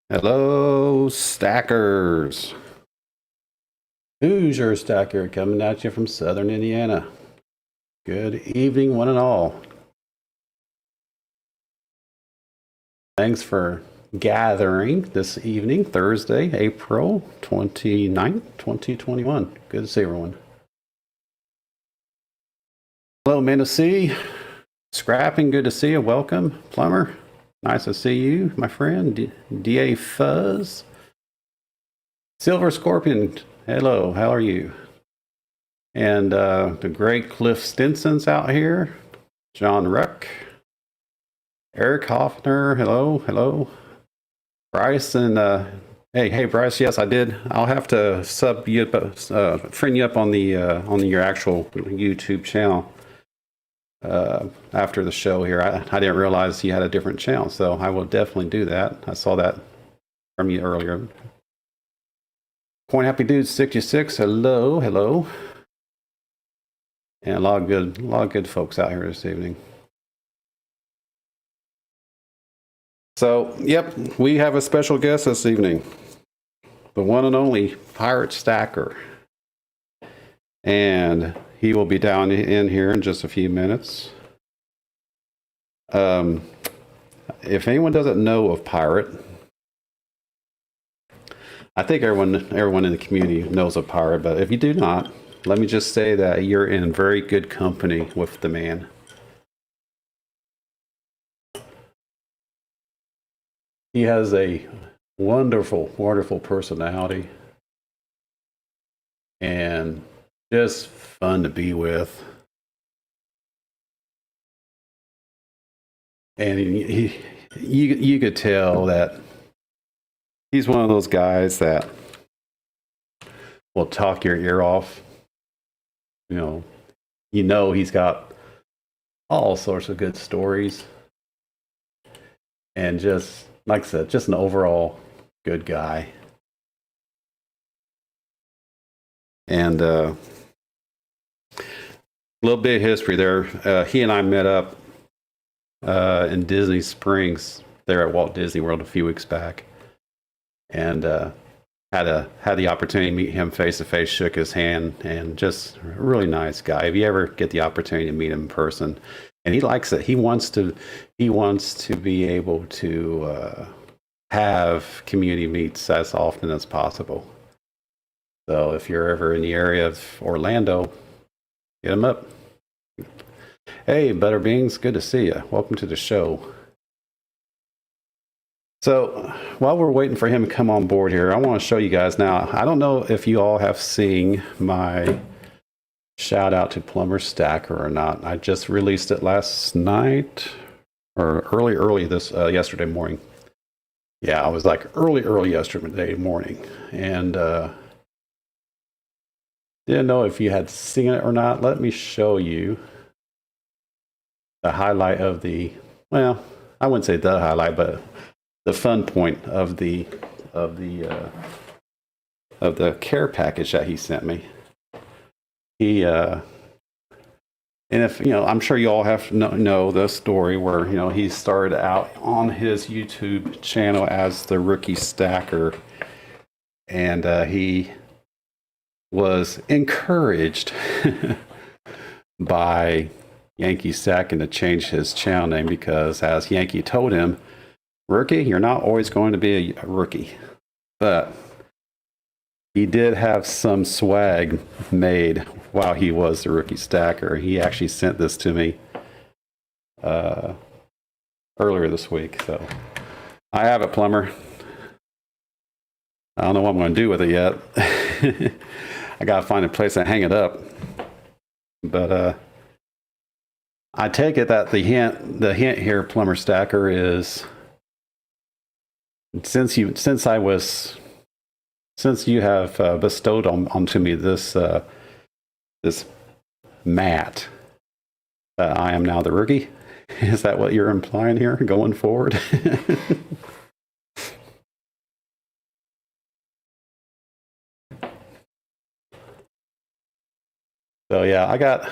Hello, stackers. Who's your stacker coming at you from Southern Indiana? Good evening, one and all. Thanks for gathering this evening, Thursday, April 29th, 2021. Good to see everyone. Hello, Menacee. Scrapping, good to see you. Welcome. Plumber, nice to see you, my friend. DA Fuzz. Silver Scorpion, hello, how are you? And the great Cliff Stinson's out here. John Ruck. Eric Hoffner, hello. Bryce and hey Bryce, yes I did. I'll have to sub you friend you up on your actual YouTube channel after the show here. I didn't realize you had a different channel, so I will definitely do that. I saw that from you earlier. Coin Happy Dude 66, hello. And a lot of good folks out here this evening. So, yep, we have a special guest this evening. The one and only Pirate Stacker. And he will be down in here in just a few minutes. If anyone doesn't know of Pirate, I think everyone in the community knows of Pirate, but if you do not, let me just say that you're in very good company with the man. He has a wonderful personality and just fun to be with. And you could tell that he's one of those guys that will talk your ear off. You know he's got all sorts of good stories. And just, like I said, just an overall good guy. And a little bit of history there. He and I met up in Disney Springs there at Walt Disney World a few weeks back. And had the opportunity to meet him face to face, shook his hand, and just a really nice guy. If you ever get the opportunity to meet him in person, and he likes it. He wants to be able to have community meets as often as possible. So if you're ever in the area of Orlando, hit him up. Hey, Butterbeans, good to see you. Welcome to the show. So while we're waiting for him to come on board here, I want to show you guys now. I don't know if you all have seen my shout out to Plumber Stacker or not. I just released it last night or early this yesterday morning. Yeah, I was like early yesterday morning, and didn't know if you had seen it or not. Let me show you the highlight of the, well, I wouldn't say the highlight, but the fun point of the care package that he sent me. He and if I'm sure you all have to know the story where he started out on his YouTube channel as the rookie stacker, and he was encouraged by Yankee Stacking to change his channel name because, as Yankee told him, rookie, you're not always going to be a rookie. But he did have some swag made while he was the rookie stacker. He actually sent this to me earlier this week. So I have it, Plumber. I don't know what I'm going to do with it yet. I got to find a place to hang it up. But I take it that the hint here, Plumber Stacker, is since you have bestowed onto me this mat, that I am now the rookie. Is that what you're implying here going forward? So yeah, I got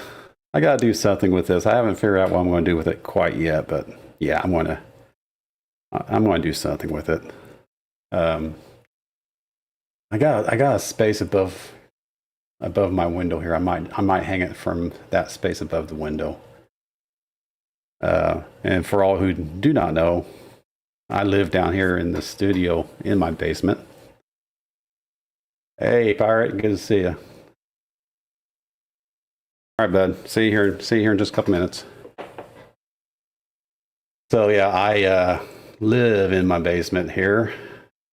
to do something with this. I haven't figured out what I'm going to do with it quite yet, but yeah, I'm going to do something with it. I got a space above my window here. I might hang it from that space above the window. And for all who do not know, I live down here in the studio in my basement. Hey, Pirate, good to see you. All right, bud. See you here in just a couple minutes. So yeah, I live in my basement here,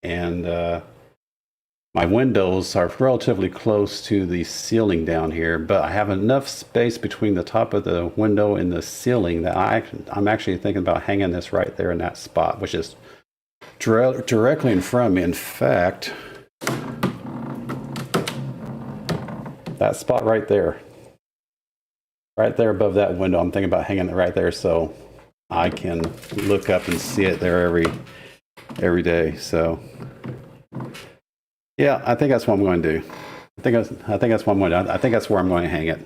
and my windows are relatively close to the ceiling down here, but I have enough space between the top of the window and the ceiling that I'm actually thinking about hanging this right there in that spot, which is directly in front of me. In fact, that spot right there above that window, I'm thinking about hanging it right there so I can look up and see it there every day. So yeah, I think that's what I'm going to do. I think that's what I'm going to do. I think that's where I'm going to hang it.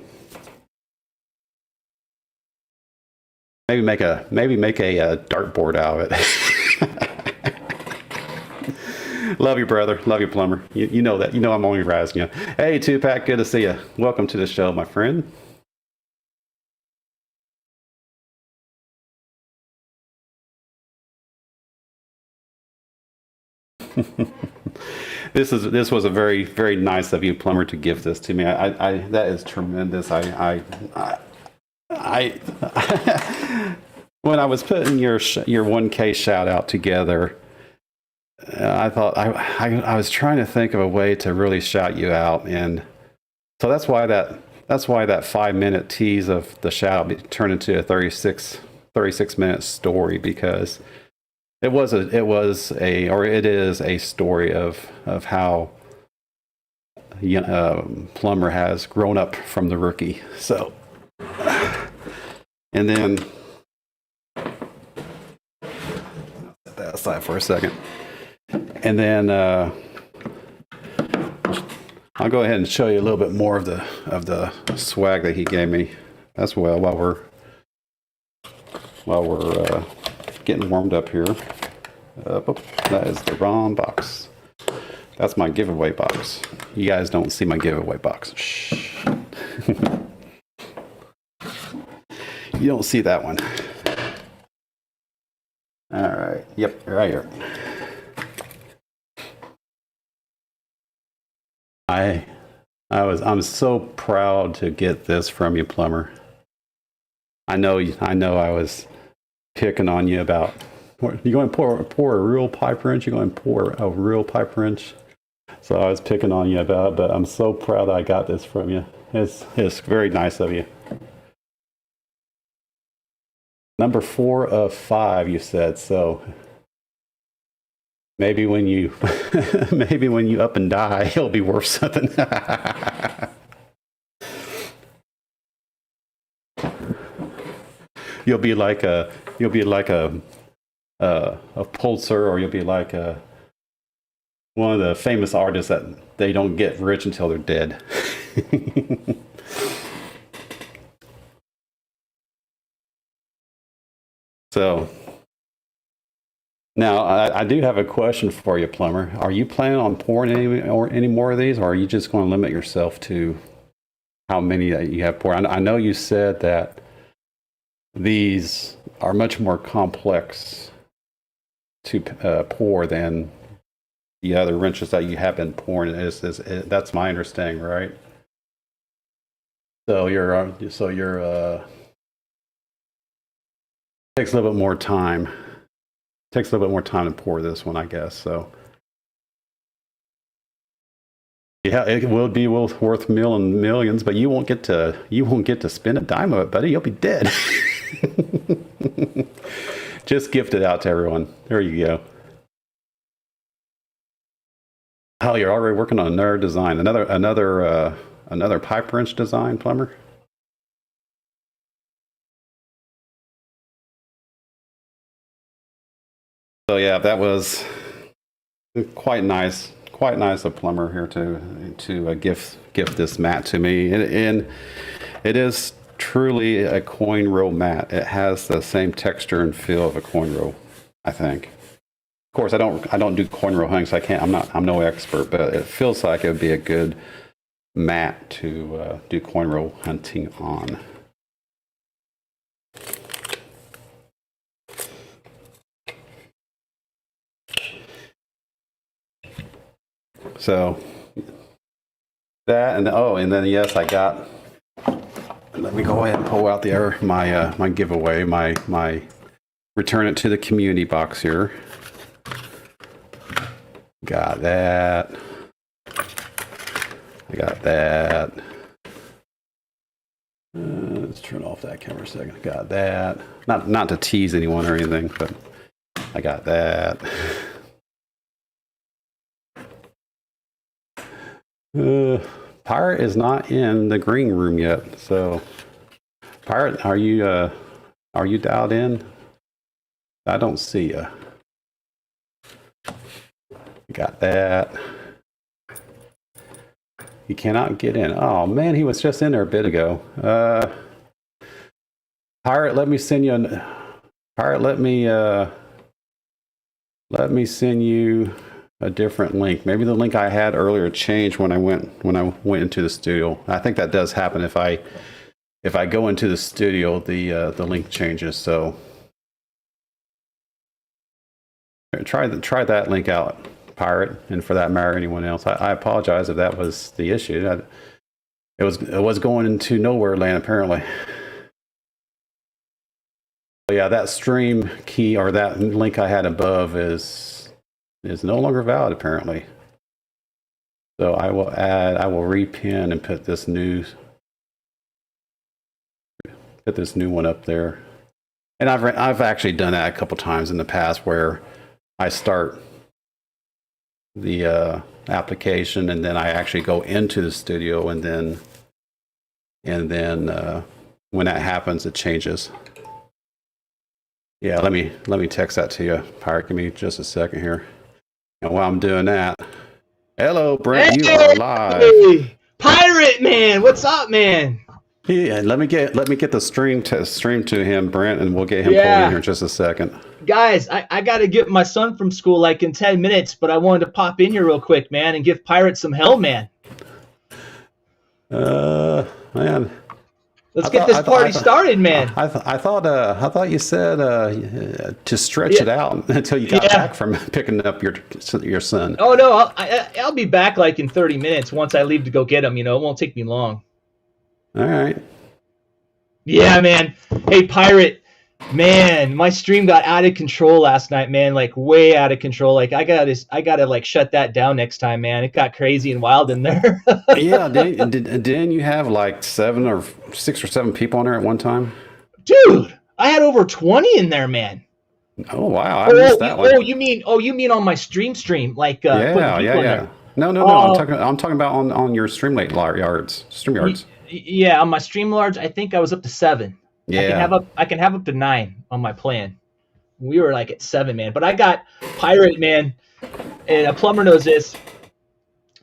Maybe make a dartboard out of it. Love you, brother. Love you, Plumber. You know that. You know I'm only razzing you. Hey, Tupac, good to see you. Welcome to the show, my friend. This was a very, very nice of you, Plumber, to give this to me. That is tremendous. When I was putting your 1K shout out together, I thought I was trying to think of a way to really shout you out, and so that's why that 5-minute tease of the shout turned into a 36-minute story, because it is a story of how Plumber has grown up from the rookie. So, and then set that aside for a second, and then I'll go ahead and show you a little bit more of the swag that he gave me as well while we're getting warmed up here. That is the wrong box. That's my giveaway box. You guys don't see my giveaway box. Shh. You don't see that one. All right. Yep, right here. I'm so proud to get this from you, Plumber. I know I was picking on you about, you're going to pour a real pipe wrench. You're going to pour a real pipe wrench. So I was picking on you about it, but I'm so proud that I got this from you. It's very nice of you. Number 4 of 5, you said. So maybe when you up and die, it'll be worth something. You'll be like a Pulitzer, or you'll be like one of the famous artists that they don't get rich until they're dead. So now I do have a question for you, Plumber. Are you planning on pouring any more of these, or are you just going to limit yourself to how many that you have poured? I know you said that these are much more complex to pour than the other wrenches that you have been pouring. That's my understanding, right? So takes a little bit more time. Takes a little bit more time to pour this one, I guess. So yeah, it will be worth millions, but you won't get to spend a dime of it, buddy. You'll be dead. Just gift it out to everyone. There you go. Oh, you're already working on another design, another pipe wrench design, Plumber. So yeah, that was quite nice of Plumber here to gift this mat to me, and it is truly a coin roll mat. It has the same texture and feel of a coin roll, I think. course, I don't do coin roll hunting, so I'm no expert, but it feels like it would be a good mat to do coin roll hunting on. So that, and then yes, I got. Let me go ahead and pull out my giveaway, my return it to the community box here. Got that. I got that. Let's turn off that camera a second. Got that. Not to tease anyone or anything, but I got that. Pirate is not in the green room yet, so Pirate, are you dialed in? I don't see you. Got that. He cannot get in. Oh man, he was just in there a bit ago. Pirate, let me send you Pirate, let me send you a different link. Maybe the link I had earlier changed when I went into the studio. I think that does happen if I go into the studio, the link changes. So try that link out, Pirate, and for that matter, anyone else. I apologize if that was the issue. It was going into nowhere land apparently. But yeah, that stream key or that link I had above is no longer valid apparently. So I will repin and put this new one up there. And I've actually done that a couple times in the past where I start the application and then I actually go into the studio and then when that happens it changes. Yeah, let me text that to you, Pirate. Give me just a second here. And while I'm doing that, hello, Brent. Hey, you are live. Pirate man, what's up, man? Yeah, let me get the stream to him, Brent, and we'll get him pulled in here in just a second. Guys, I got to get my son from school like in 10 minutes, but I wanted to pop in here real quick, man, and give Pirate some hell, man. Man. Let's get this party started, man. I thought you said to stretch it out until you got back from picking up your son. Oh no, I'll be back like in 30 minutes once I leave to go get him. You know, it won't take me long. All right. Yeah, man. Hey, Pirate, man, my stream got out of control last night, man. Like way out of control. Like I gotta like shut that down next time, man. It got crazy and wild in there. Yeah, didn't you have like 6 or 7 people on there at one time? Dude, I had over 20 in there, man. Oh wow, I missed that one. Oh, you mean on my stream, like yeah. No. I'm talking about on your StreamYards. Yeah, on my StreamLabs, I think I was up to 7. Yeah, I can have up to 9 on my plan. We were like at 7, man. But I got Pirate, man, and a Plumber knows this.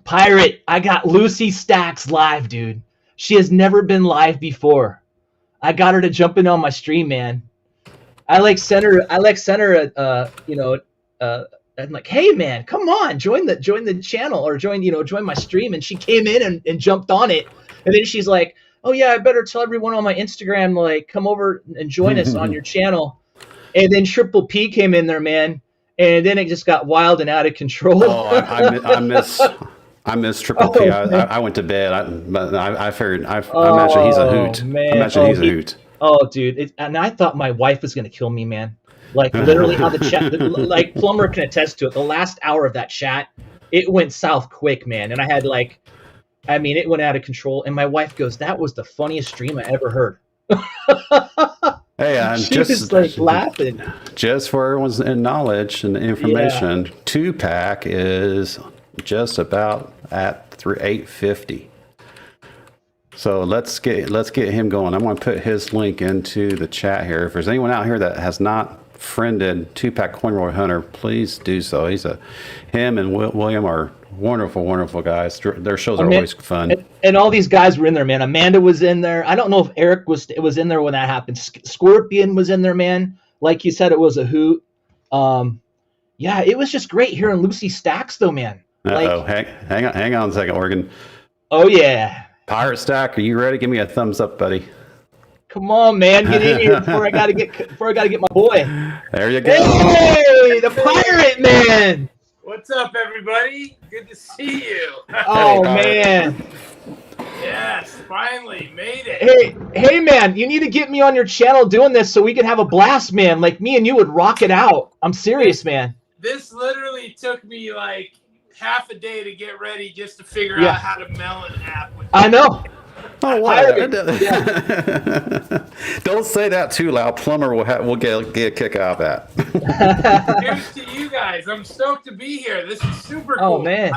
Pirate, I got Lucy Stacks live, dude. She has never been live before. I got her to jump in on my stream, man. I sent her I'm like, hey man, come on, join the channel or join my stream, and she came in and jumped on it, and then she's like, oh yeah, I better tell everyone on my Instagram, like, come over and join us on your channel. And then Triple P came in there, man, and then it just got wild and out of control. Oh, I miss Triple P. I went to bed. I figured. I imagine he's a hoot. Man. I imagine he's a hoot. Oh, dude, and I thought my wife was gonna kill me, man. Like literally, how the chat, like Plumber can attest to it. The last hour of that chat, it went south quick, man. And I had it went out of control. And my wife goes, "That was the funniest stream I ever heard." Hey, she was like laughing. Just for everyone's knowledge and information, 2-pack is just about at 850. So let's get him going. I'm going to put his link into the chat here. If there's anyone out here that has not friended 2-pack coinrollhunter, please do so. Him and William are wonderful guys. Their shows are always fun. And all these guys were in there, man. Amanda was in there. I don't know if Eric was in there when that happened. Scorpion was in there, man. Like you said, it was a hoot. Yeah, it was just great hearing Lucy Stacks though, man. Uh-oh. Hang on a second, Oregon. Oh yeah. Pirate Stack, are you ready? Give me a thumbs up, buddy. Come on, man, get in here before I gotta get my boy. There you go. Hey, the pirate man. What's up, everybody? Good to see you. Oh man. Yes, finally made it. Hey, man, you need to get me on your channel doing this so we can have a blast, man. Like me and you would rock it out. I'm serious, man. This literally took me like half a day to get ready just to figure out how to Melon app. I know. Oh, what? Don't say that too loud. Plumber will get a kick out of that. Here's to you guys. I'm stoked to be here. This is super cool. Oh, man.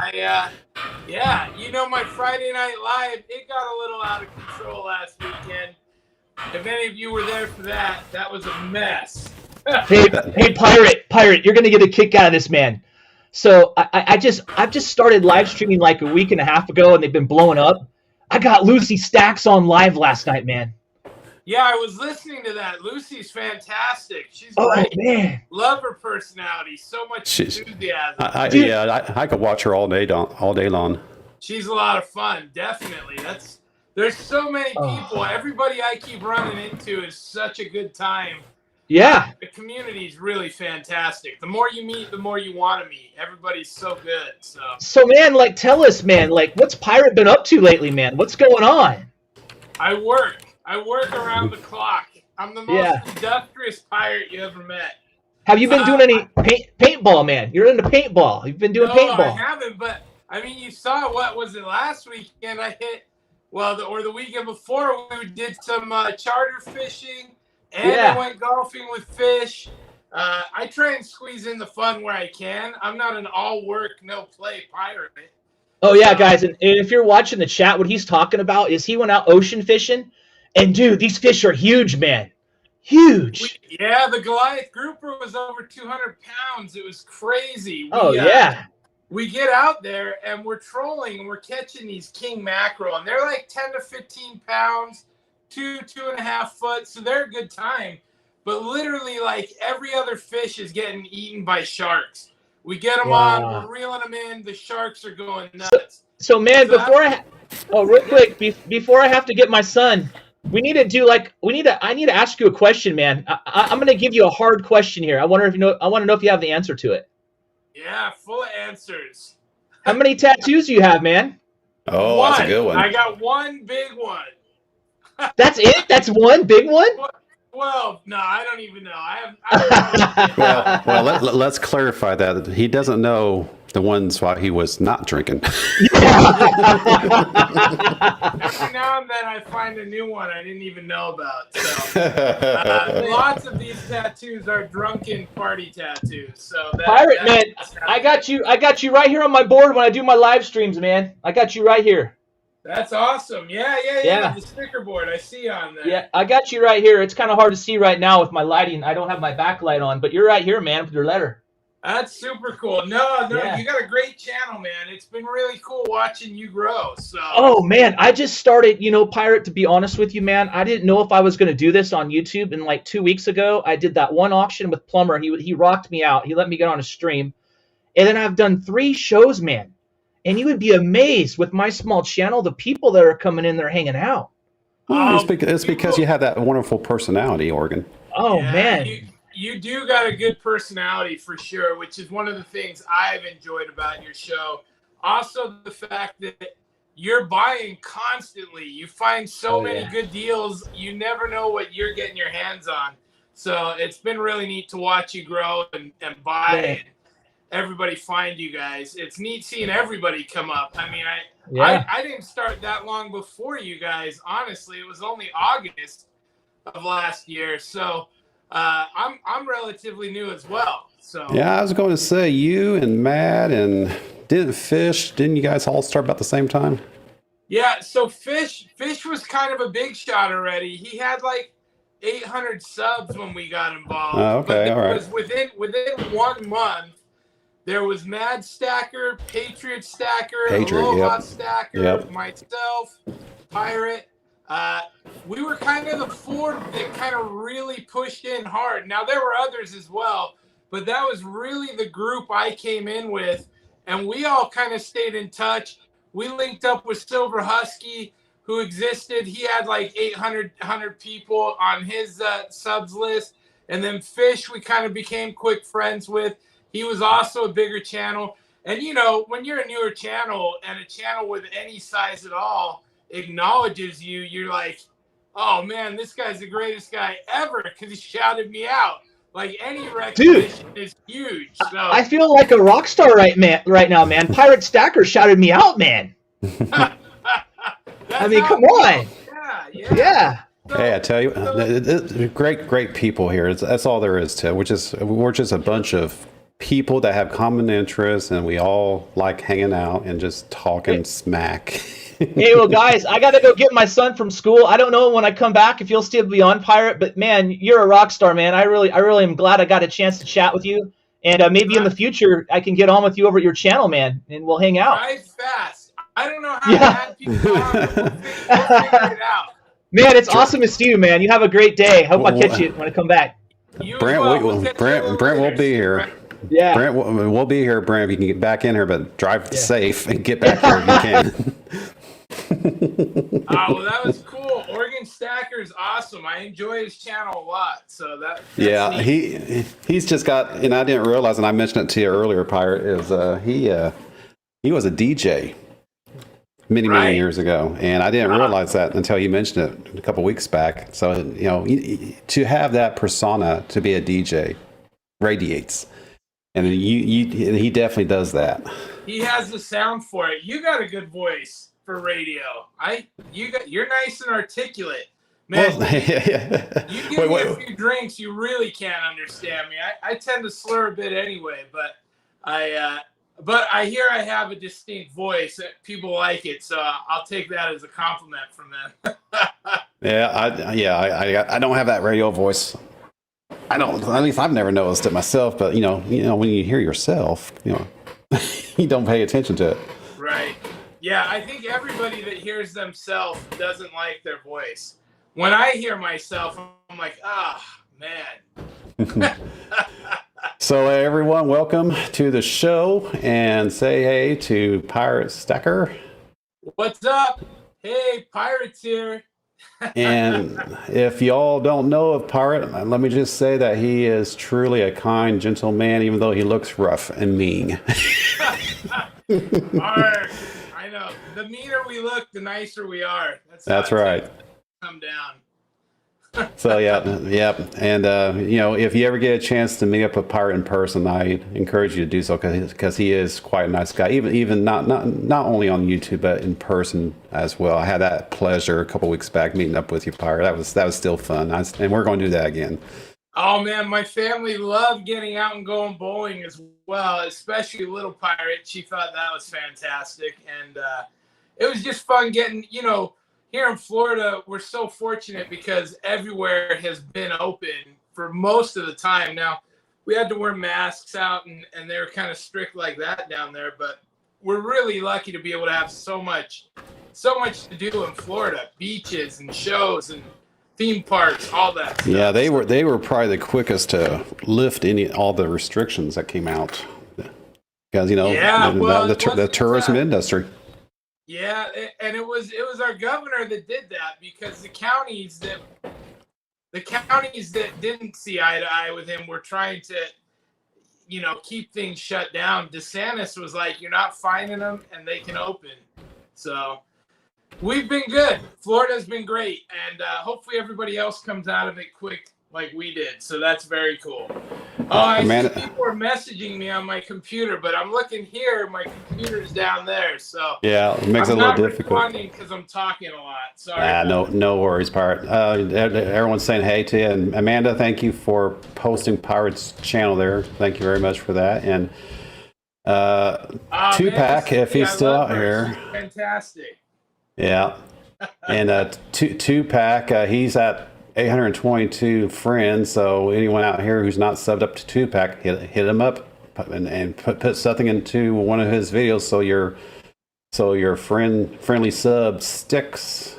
Yeah, you know, my Friday Night Live, it got a little out of control last weekend. If any of you were there for that, that was a mess. Hey, pirate, you're gonna get a kick out of this, man. So I've just started live streaming like a week and a half ago, and they've been blowing up. I got Lucy Stacks on live last night, man. Yeah, I was listening to that. Lucy's fantastic. She's great. Oh man, love her personality. So much enthusiasm. I could watch her all day long. She's a lot of fun. Definitely. There's so many people. Everybody I keep running into is such a good time. Yeah. The community is really fantastic. The more you meet, the more you want to meet. Everybody's so good. So man, like, tell us, man, like, what's Pirate been up to lately, man? What's going on? I work around the clock. I'm the most industrious pirate you ever met. Have you been doing any paintball, man? You're into paintball. You've been doing paintball. I haven't, but I mean, you saw what was it last weekend? I hit or the weekend before we did some charter fishing. And I went golfing with fish. I try and squeeze in the fun where I can. I'm not an all work, no play pirate. Oh, yeah, guys. And if you're watching the chat, what he's talking about is he went out ocean fishing. And, dude, these fish are huge, man. Huge. The Goliath grouper was over 200 pounds. It was crazy. We get out there, and we're trolling, and we're catching these king mackerel. And they're like 10 to 15 pounds. 2.5 foot, so they're a good time. But literally, like, every other fish is getting eaten by sharks. We get them on, we're reeling them in. The sharks are going nuts. So man, real quick, before I have to get my son, I need to ask you a question, man. I'm gonna give you a hard question here. I want to know if you have the answer to it. Yeah, full of answers. How many tattoos do you have, man? Oh, that's a good one. I got one big one. That's it? That's one big one? Well, no, I don't even know. I have well, let's clarify that. He doesn't know the ones while he was not drinking. Every now and then I find a new one I didn't even know about. So lots of these tattoos are drunken party tattoos. So Pirate man, I got you right here on my board when I do my live streams, man. I got you right here. That's awesome. Yeah. The sticker board I see on there. Yeah, I got you right here. It's kind of hard to see right now with my lighting. I don't have my backlight on, but you're right here, man, with your letter. That's super cool. No, you got a great channel, man. It's been really cool watching you grow. So. Oh man, I just started, Pirate, to be honest with you, man. I didn't know if I was going to do this on YouTube. And like 2 weeks ago, I did that one auction with Plumber. He rocked me out. He let me get on a stream. And then I've done 3 shows, man. And you would be amazed with my small channel, the people that are coming in there hanging out. It's because you have that wonderful personality, Oregon. Oh, man. You do got a good personality for sure, which is one of the things I've enjoyed about your show. Also, the fact that you're buying constantly. You find so many good deals. You never know what you're getting your hands on. So it's been really neat to watch you grow and buy it. Everybody find you guys. It's neat seeing everybody come up. I mean, I didn't start that long before you guys. Honestly, it was only August of last year. So I'm relatively new as well. So yeah, I was going to say you and Matt and didn't you guys all start about the same time? Yeah. So Fish was kind of a big shot already. He had like 800 subs when we got involved. Oh, okay, all right. Within 1 month. There was Mad Stacker, Patriot Stacker, Aloha Stacker, myself, Pirate. We were kind of the 4 that kind of really pushed in hard. Now, there were others as well, but that was really the group I came in with, and we all kind of stayed in touch. We linked up with Silver Husky, who existed. He had like 800 people on his subs list. And then Fish, we kind of became quick friends with. He was also a bigger channel. And, you know, when you're a newer channel and a channel with any size at all acknowledges you, you're like, oh, man, this guy's the greatest guy ever because he shouted me out. Like, any recognition is huge. So. I feel like a rock star right now, man. Pirate Stacker shouted me out, man. I mean, come on. Yeah. Hey, I tell you, great people here. That's all there is to it. We're just a bunch of people that have common interests, and we all like hanging out and just talking smack. Hey, well, guys, I got to go get my son from school. I don't know when I come back if you'll still be on, Pirate, but man, you're a rock star, man. I really am glad I got a chance to chat with you, and maybe in the future I can get on with you over at your channel, man, and we'll hang out. Drive fast. I don't know how to add people on, but we'll figure it out. Man, it's awesome to see you, man. You have a great day. Hope I catch you when I come back. Brent will be here. Yeah. Brent, we'll be here, Brent, if you can get back in here, but drive safe and get back here if you can. Oh, well, that was cool. Oregon Stacker is awesome. I enjoy his channel a lot. So that's neat. He's just got, and I didn't realize, and I mentioned it to you earlier, Pirate, is he was a DJ many years ago, and I didn't realize that until you mentioned it a couple weeks back. So, you know, to have that persona to be a DJ radiates, and he definitely does that. He has the sound for it. You got a good voice for radio. You're nice and articulate, man. Well, you give me a few drinks, you really can't understand me. I tend to slur a bit anyway, but I hear I have a distinct voice. People like it, so I'll take that as a compliment from them. I don't have that radio voice. I don't. At least I've never noticed it myself. But you know, when you hear yourself, you know, you don't pay attention to it. Right. Yeah, I think everybody that hears themselves doesn't like their voice. When I hear myself, I'm like, man. So everyone, welcome to the show, and say hey to Pirate Stacker. What's up? Hey, Pirate's here. And if y'all don't know of Pirate, let me just say that he is truly a kind, gentle man, even though he looks rough and mean. I know. The meaner we look, the nicer we are. That's right. Come down. So yeah, and you know, if you ever get a chance to meet up with Pirate in person, I encourage you to do so because he is quite a nice guy. Even not only on YouTube but in person as well. I had that pleasure a couple weeks back meeting up with you, Pirate. That was still fun, and we're going to do that again. Oh man, my family loved getting out and going bowling as well, especially little Pirate. She thought that was fantastic, and it was just fun getting, you know. Here in Florida, we're so fortunate because everywhere has been open for most of the time. Now, we had to wear masks out, and they were kind of strict like that down there. But we're really lucky to be able to have so much to do in Florida: beaches and shows and theme parks, all that stuff. Yeah, they were probably the quickest to lift all the restrictions that came out because you know the tourism industry. Yeah, and it was our governor that did that because the counties that didn't see eye to eye with him were trying to, you know, keep things shut down. DeSantis was like, "You're not fining them, and they can open." So we've been good. Florida's been great, and hopefully everybody else comes out of it quick like we did. So that's very cool. I see people are messaging me on my computer, but I'm looking here. My computer's down there, so yeah, it makes it a little difficult. I'm not responding because I'm talking a lot. Sorry. No worries, Pirate. Everyone's saying hey to you, and Amanda, thank you for posting Pirate's channel there. Thank you very much for that. And Tupac, if he's still out here, she's fantastic. Yeah, and Tupac, he's at 822 friends, so anyone out here who's not subbed up to Tupac, hit him up and put something into one of his videos so your friendly sub sticks.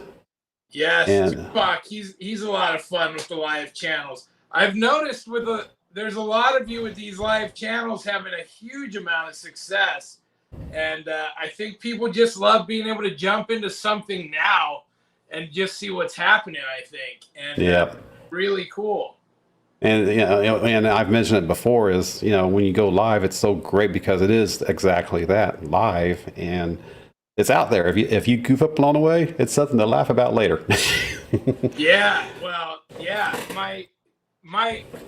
Yes, Tupac, he's a lot of fun with the live channels. I've noticed with there's a lot of you with these live channels having a huge amount of success. And I think people just love being able to jump into something now and just see what's happening, I think. And really cool. And and I've mentioned it before is, when you go live, it's so great because it is exactly that, live, and it's out there. If you goof up along the way, it's something to laugh about later. Yeah, well, yeah, my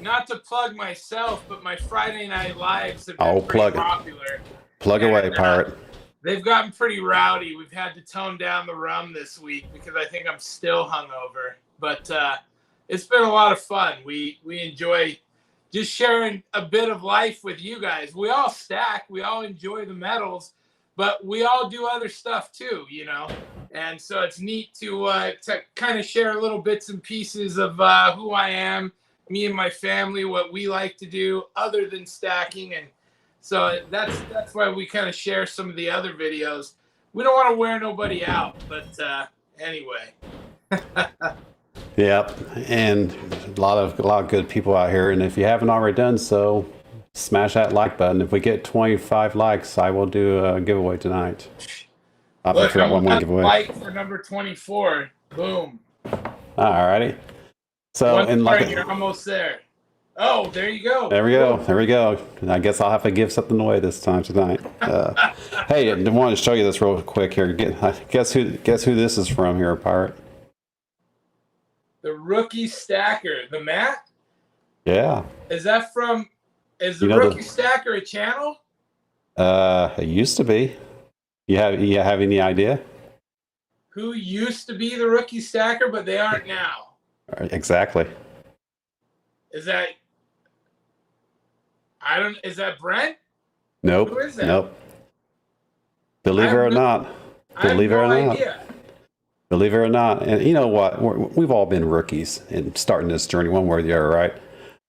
not to plug myself, but my Friday night lives have been pretty popular. Plug away, pirate. They've gotten pretty rowdy. We've had to tone down the rum this week because I think I'm still hungover. But it's been a lot of fun. We enjoy just sharing a bit of life with you guys. We all stack. We all enjoy the metals, but we all do other stuff too, And so it's neat to kind of share little bits and pieces of who I am, me and my family, what we like to do other than stacking. And so that's why we kind of share some of the other videos. We don't want to wear nobody out, but anyway. Yep, and a lot of good people out here. And if you haven't already done so, smash that like button. If we get 25 likes, I will do a giveaway tonight. I'll figure out one more giveaway. Like for number 24. Boom. Alrighty. So you're almost there. Oh, there you go. There we go. And I guess I'll have to give something away this time tonight. Hey, I wanted to show you this real quick here. Guess who this is from here, Pirate? The Rookie Stacker, the Matt. Yeah. Is that from? Is the Rookie Stacker a channel? It used to be. You have any idea? Who used to be the Rookie Stacker, but they aren't now? Exactly. Is that? Is that Brent? Nope. Who is that? Nope. Believe it or not. Believe it or not. Believe it or not. And you know what? We've all been rookies in starting this journey one way or the other, right?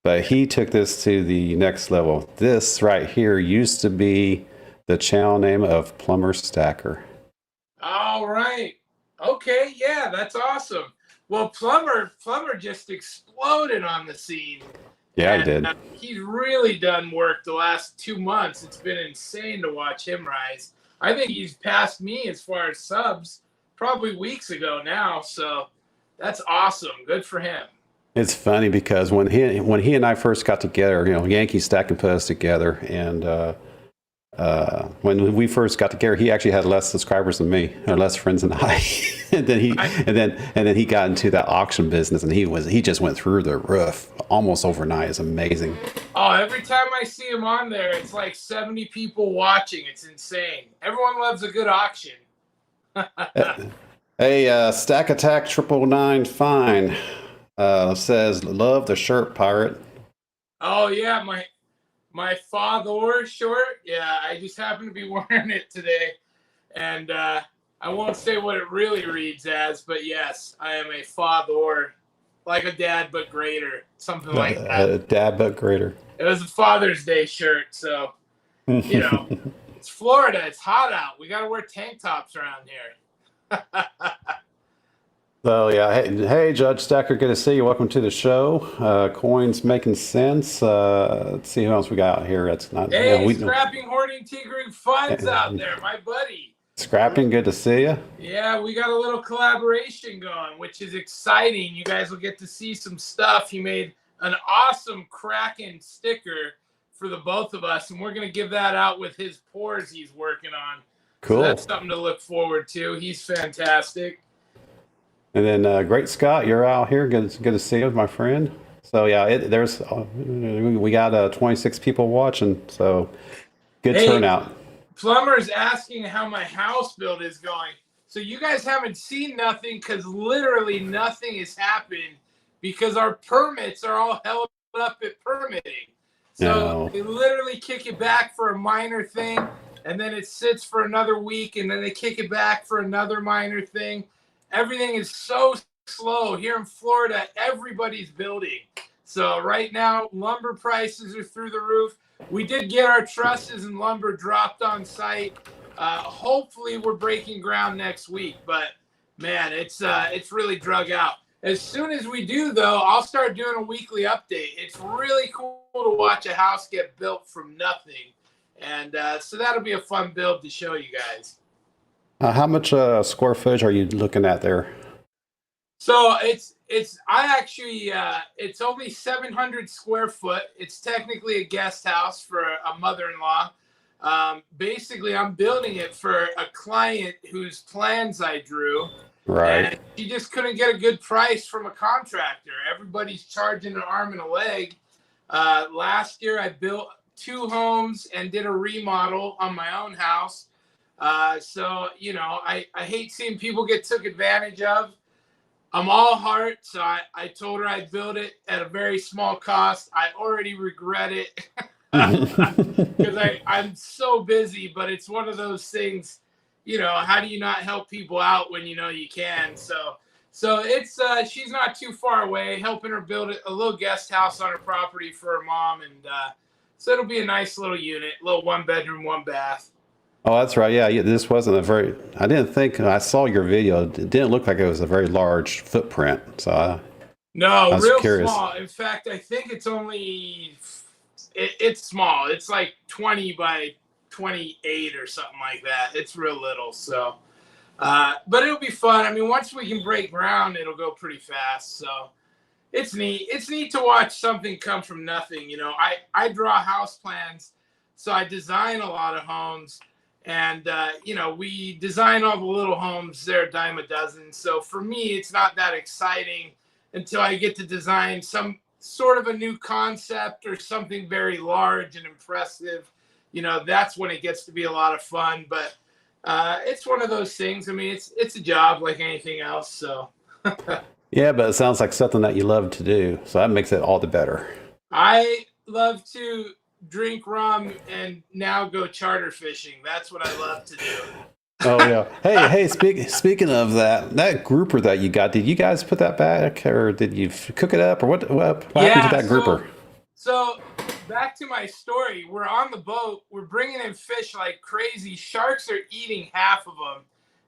But he took this to the next level. This right here used to be the channel name of Plumber Stacker. All right. Okay. Yeah, that's awesome. Well, Plumber just exploded on the scene. Yeah, he did. He's really done work the last 2 months. It's been insane to watch him rise. I think he's passed me as far as subs probably weeks ago now. So that's awesome. Good for him. It's funny because when he and I first got together, Yankee Stack and put us together, and when we first got together, he actually had less subscribers than me, or less friends than I. and then he got into that auction business, and he just went through the roof almost overnight. It's amazing. Oh, every time I see him on there, it's like 70 people watching. It's insane. Everyone loves a good auction. Hey, Stack Attack 999 fine says love the shirt, Pirate. Oh yeah, my father shirt. Yeah, I just happen to be wearing it today, and I won't say what it really reads as, but yes, I am a father, like a dad but greater, something like that. A dad but greater. It was a Father's Day shirt, so it's Florida. It's hot out. We got to wear tank tops around here. So yeah, hey Judge Stacker, good to see you. Welcome to the show. Coins making sense. Let's see who else we got here. That's not. Hey, Scrapping Hoarding Tigring Funds out there, my buddy. Scrapping, good to see you. Yeah, we got a little collaboration going, which is exciting. You guys will get to see some stuff. He made an awesome Kraken sticker for the both of us, and we're gonna give that out with his pours he's working on. Cool. So that's something to look forward to. He's fantastic. And then Great Scott, you're out here. Good to see you, my friend. So yeah, we got 26 people watching. So good turnout. Plumber's asking how my house build is going. So you guys haven't seen nothing because literally nothing has happened because our permits are all held up at permitting. So they literally kick it back for a minor thing, and then it sits for another week, and then they kick it back for another minor thing. Everything is so slow here in Florida. Everybody's building. So right now, lumber prices are through the roof. We did get our trusses and lumber dropped on site. Hopefully, we're breaking ground next week. But man, it's really drug out. As soon as we do, though, I'll start doing a weekly update. It's really cool to watch a house get built from nothing. And so that'll be a fun build to show you guys. How much square footage are you looking at there? So it's only 700 square foot. It's technically a guest house for a mother-in-law. Basically, I'm building it for a client whose plans I drew. Right. And she just couldn't get a good price from a contractor. Everybody's charging an arm and a leg. Last year, I built 2 homes and did a remodel on my own house. So, you know, I hate seeing people get took advantage of. I'm all heart, so I told her I'd build it at a very small cost. I already regret it because I'm so busy, but it's one of those things, you know, how do you not help people out when you know you can? So it's she's not too far away, helping her build a little guest house on her property for her mom, and so it'll be a nice little unit, little 1 bedroom, 1 bath. Oh, that's right. Yeah, this wasn't a very. I didn't think. I saw your video. It didn't look like it was a very large footprint. So I was real curious. Small. In fact, I think it's only. It's small. It's like 20 by 28 or something like that. It's real little. So, but it'll be fun. I mean, once we can break ground, it'll go pretty fast. So, it's neat. It's neat to watch something come from nothing. You know, I draw house plans, so I design a lot of homes. And, you know, we design all the little homes. They're a dime a dozen. So for me, it's not that exciting until I get to design some sort of a new concept or something very large and impressive. You know, that's when it gets to be a lot of fun. But it's one of those things. I mean, it's a job like anything else. So. Yeah, but it sounds like something that you love to do. So that makes it all the better. I love to drink rum and now go charter fishing. That's what I love to do. Oh yeah. Hey. Speaking of that grouper that you got, did you guys put that back, or did you cook it up, or what happened to that grouper? So back to my story. We're on the boat. We're bringing in fish like crazy. Sharks are eating half of them.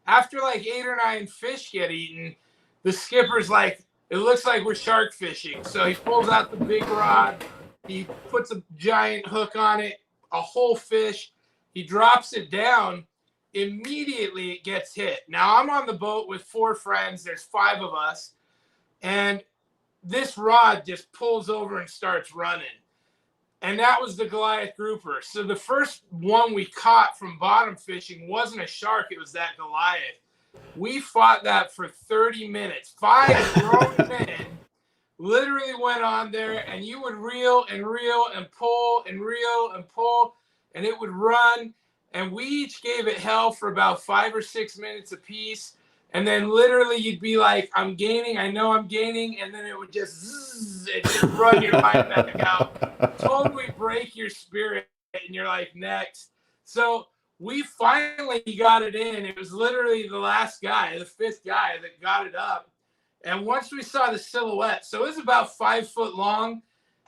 After like 8 or 9 fish get eaten, the skipper's like, it looks like we're shark fishing. So he pulls out the big rod. He puts a giant hook on it, a whole fish. He drops it down. Immediately it gets hit. Now I'm on the boat with 4 friends. There's 5 of us. And this rod just pulls over and starts running. And that was the Goliath grouper. So the first one we caught from bottom fishing wasn't a shark. It was that Goliath. We fought that for 30 minutes. 5 grown men literally went on there, and you would reel and reel and pull and reel and pull, and it would run. And we each gave it hell for about 5 or 6 minutes apiece. And then literally you'd be like, I'm gaining, I know I'm gaining. And then it would just zzz, and just run your line back out. Totally break your spirit. And you're like, next. So we finally got it in. It was literally the last guy, the 5th guy that got it up. And once we saw the silhouette, so it was about 5 foot long.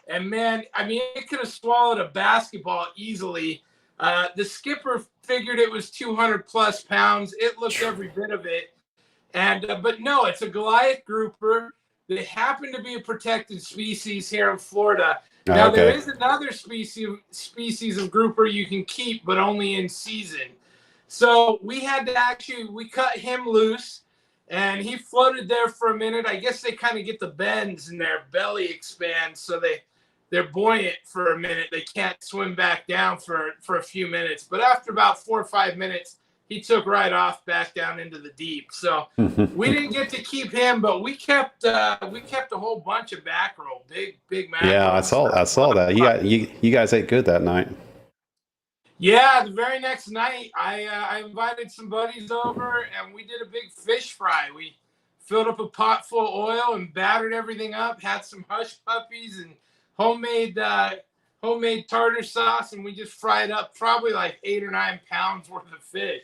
And man, I mean, it could have swallowed a basketball easily. The skipper figured it was 200 plus pounds. It looked every bit of it. And but no, it's a Goliath grouper. They happen to be a protected species here in Florida. Now, okay. There is another species of grouper you can keep, but only in season. So we had to we cut him loose. And he floated there for a minute. I guess they kind of get the bends in their belly expand, so they're buoyant for a minute. They can't swim back down for a few minutes. But after about 4 or 5 minutes, he took right off back down into the deep. So we didn't get to keep him, but we kept a whole bunch of mackerel, big mackerel. Yeah, I saw that. You guys ate good that night. Yeah, the very next night, I invited some buddies over, and we did a big fish fry. We filled up a pot full of oil and battered everything up, had some hush puppies and homemade tartar sauce, and we just fried up probably like 8 or 9 pounds worth of fish.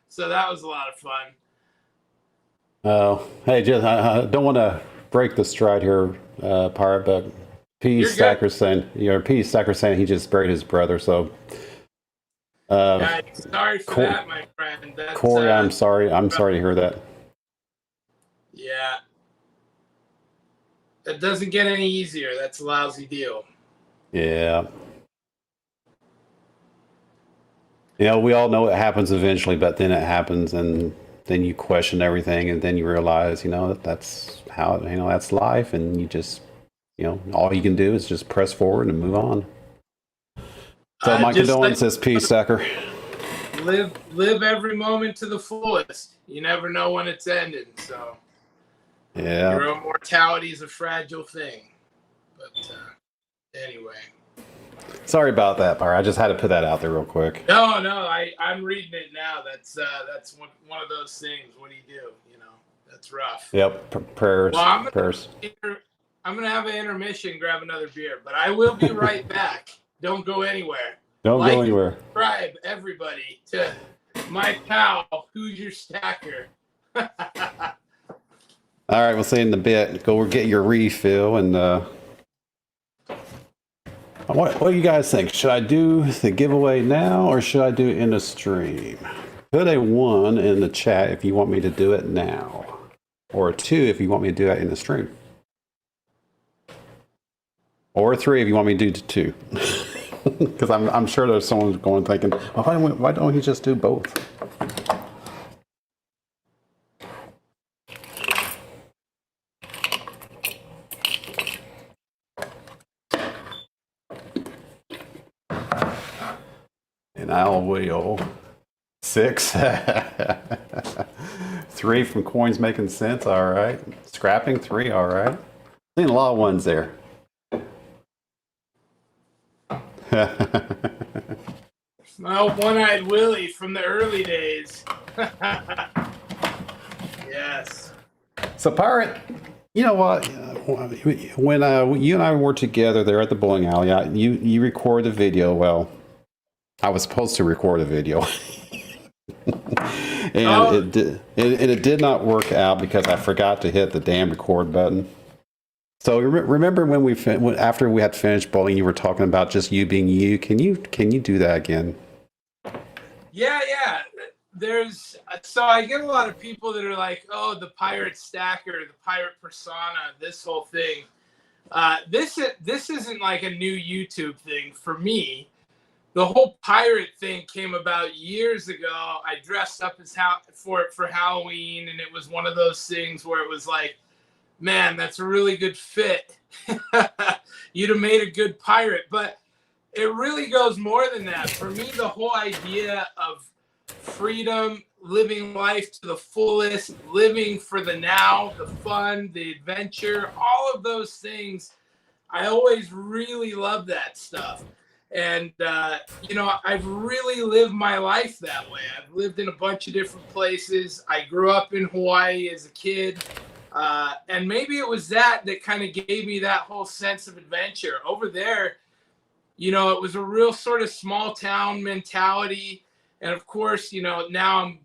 So that was a lot of fun. Oh, hey, just I don't want to break the stride here, Pirate, but P Stacker saying he just buried his brother, so... sorry for that, my friend. Corey, I'm sorry to hear that. Yeah. It doesn't get any easier. That's a lousy deal. Yeah. You know, we all know it happens eventually, but then it happens, and then you question everything, and then you realize, you know, that's how, you know, that's life, and you just, you know, all you can do is just press forward and move on. So my condolences, P. Stacker. Live every moment to the fullest. You never know when it's ending, so yeah, your own mortality is a fragile thing. But anyway. Sorry about that, Pyre. I just had to put that out there real quick. No, I'm reading it now. That's one of those things. What do you do? You know, that's rough. Yep, prayers. Well, prayers. I'm gonna have an intermission, grab another beer, but I will be right back. Don't go anywhere. Don't go anywhere. Subscribe, everybody, to my pal, Hoosier Stacker. All right, we'll see you in a bit. Go get your refill, and what do you guys think? Should I do the giveaway now, or should I do it in the stream? Put a 1 in the chat if you want me to do it now, or a 2 if you want me to do it in the stream, or a 3 if you want me to do 2. Because I'm sure there's someone going thinking, well, why don't he just do both? And I will 6. 3 from coins making sense. All right. Scrapping 3. All right. Seen a lot of ones there. My old one-eyed Willie from the early days. Yes. So, Pirate, you know what? When you and I were together there at the bowling alley, you recorded a video. Well, I was supposed to record a video. And it did not work out because I forgot to hit the damn record button. So remember when after we had finished bowling, you were talking about just you being you. Can you do that again? Yeah. So I get a lot of people that are like, "Oh, the pirate stacker, the pirate persona, this whole thing." This isn't like a new YouTube thing for me. The whole pirate thing came about years ago. I dressed up as for Halloween, and it was one of those things where it was like, man, that's a really good fit. You'd have made a good pirate. But it really goes more than that. For me, the whole idea of freedom, living life to the fullest, living for the now, the fun, the adventure, all of those things, I always really love that stuff. And, I've really lived my life that way. I've lived in a bunch of different places. I grew up in Hawaii as a kid. And maybe it was that kind of gave me that whole sense of adventure. Over there, it was a real sort of small town mentality. And of course, now I'm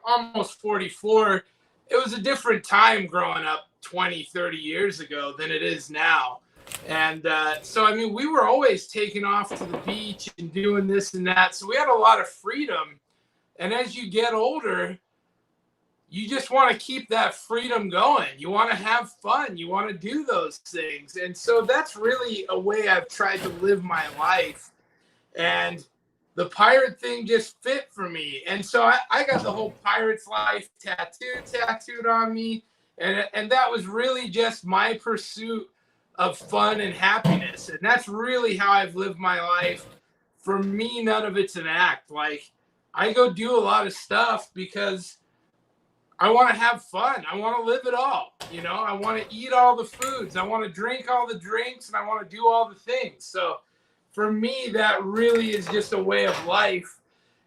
almost 44. It was a different time growing up 20, 30 years ago than it is now. And so, I mean, we were always taking off to the beach and doing this and that. So we had a lot of freedom. And as you get older, you just want to keep that freedom going. You want to have fun. You want to do those things. And so that's really a way I've tried to live my life. And the pirate thing just fit for me. And so I got the whole pirate's life tattooed on me. And that was really just my pursuit of fun and happiness. And that's really how I've lived my life. For me, none of it's an act. Like, I go do a lot of stuff because I want to have fun. I want to live it all. I want to eat all the foods. I want to drink all the drinks, and I want to do all the things. So for me, that really is just a way of life.